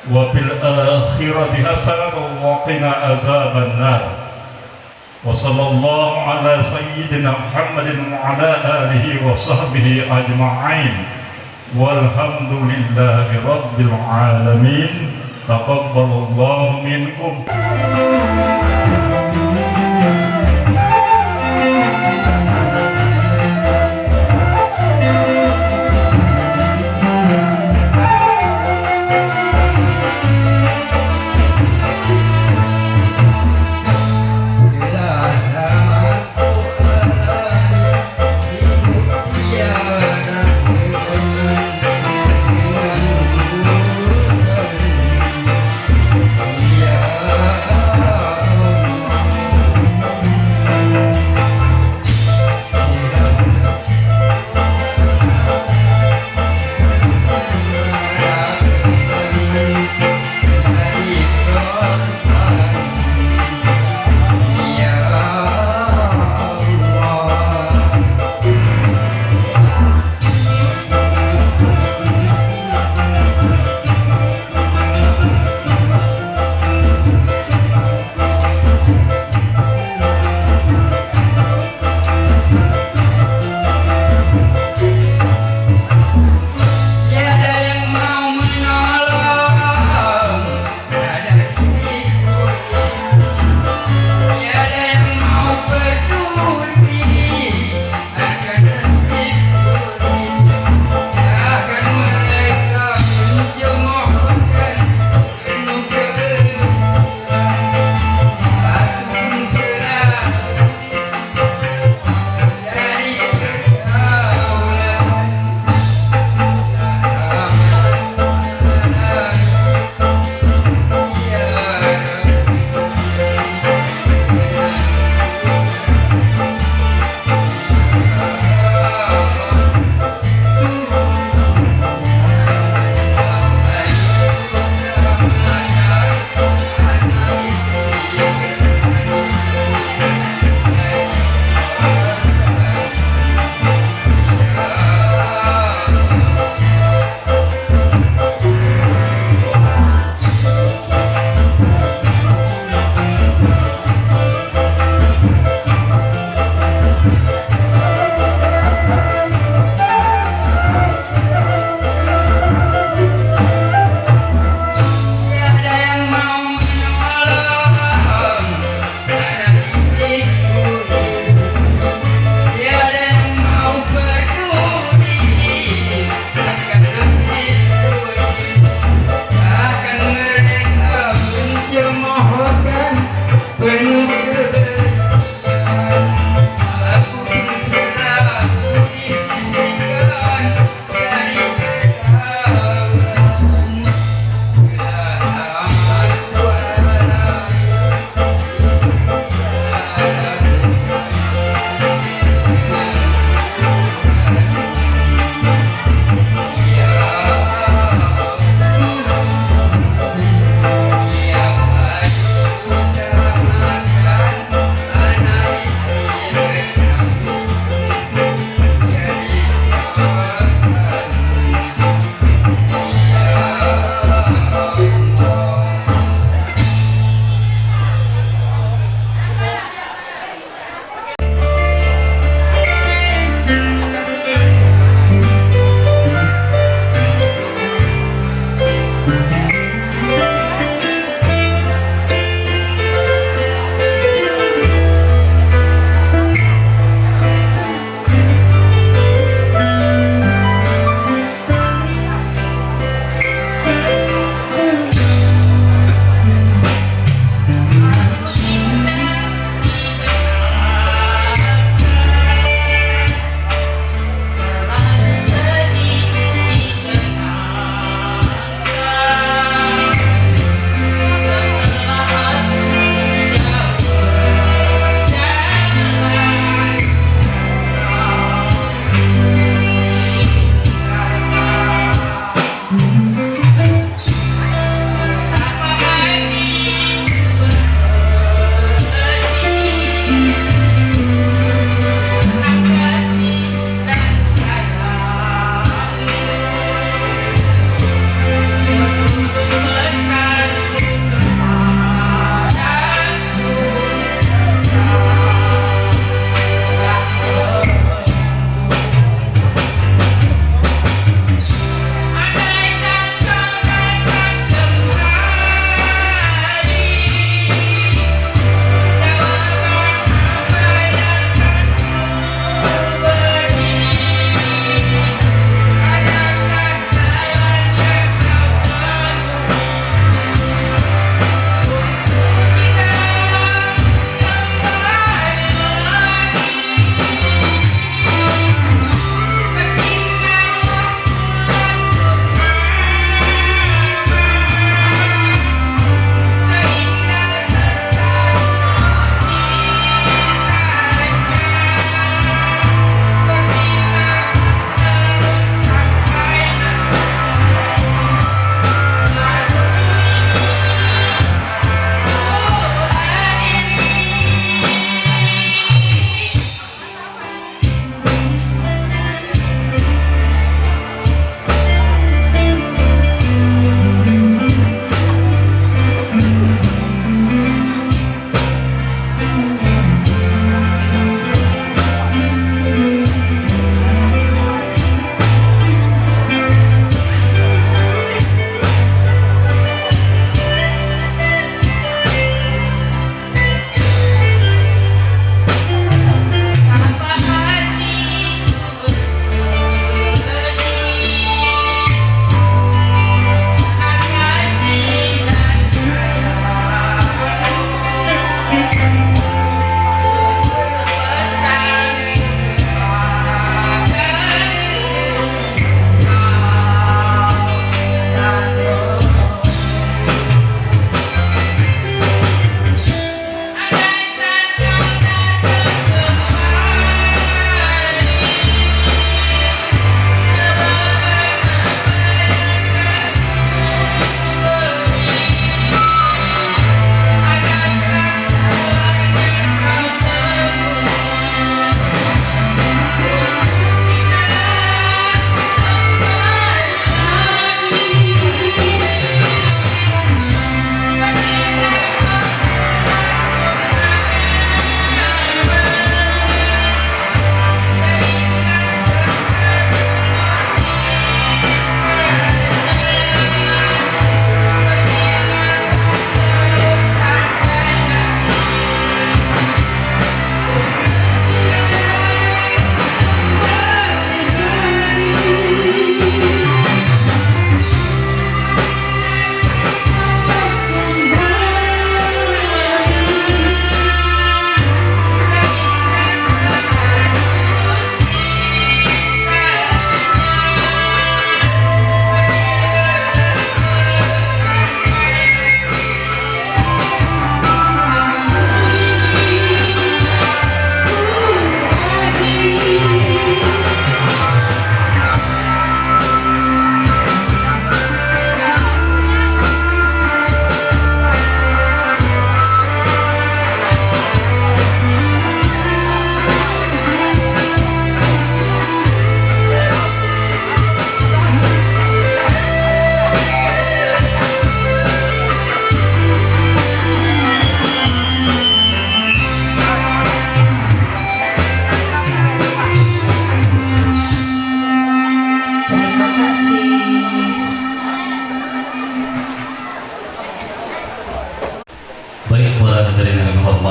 wa fil akhirati hasanah wa qina adzabannar. Wa sallallahu ala sayyidina Muhammadin wa ala alihi wa sahbihi ajma'in walhamdulillahi rabbil alamin. Taqabbalallahu minkum.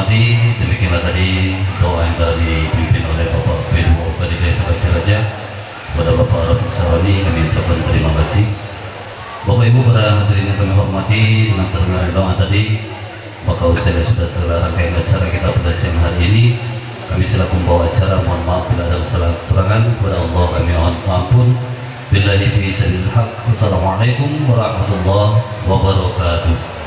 hormati, demikianlah tadi doa yang telah dipimpin oleh Bapak PDO Badi Desa Pasir Raja. Kepada Bapak Rafiq Saroni kami ucapkan terima kasih. Bapak Ibu para hadirin yang kami hormati, dengan terdengar doa tadi, maka usai sudah selesai rangkaian acara kita pada siang hari ini. Kami selaku membawa acara mohon maaf bila ada kesalahan kekurangan. Kepada Allah kami mohon ampun. Billahi fi sabilillah. Wassalamualaikum warahmatullahi wabarakatuh.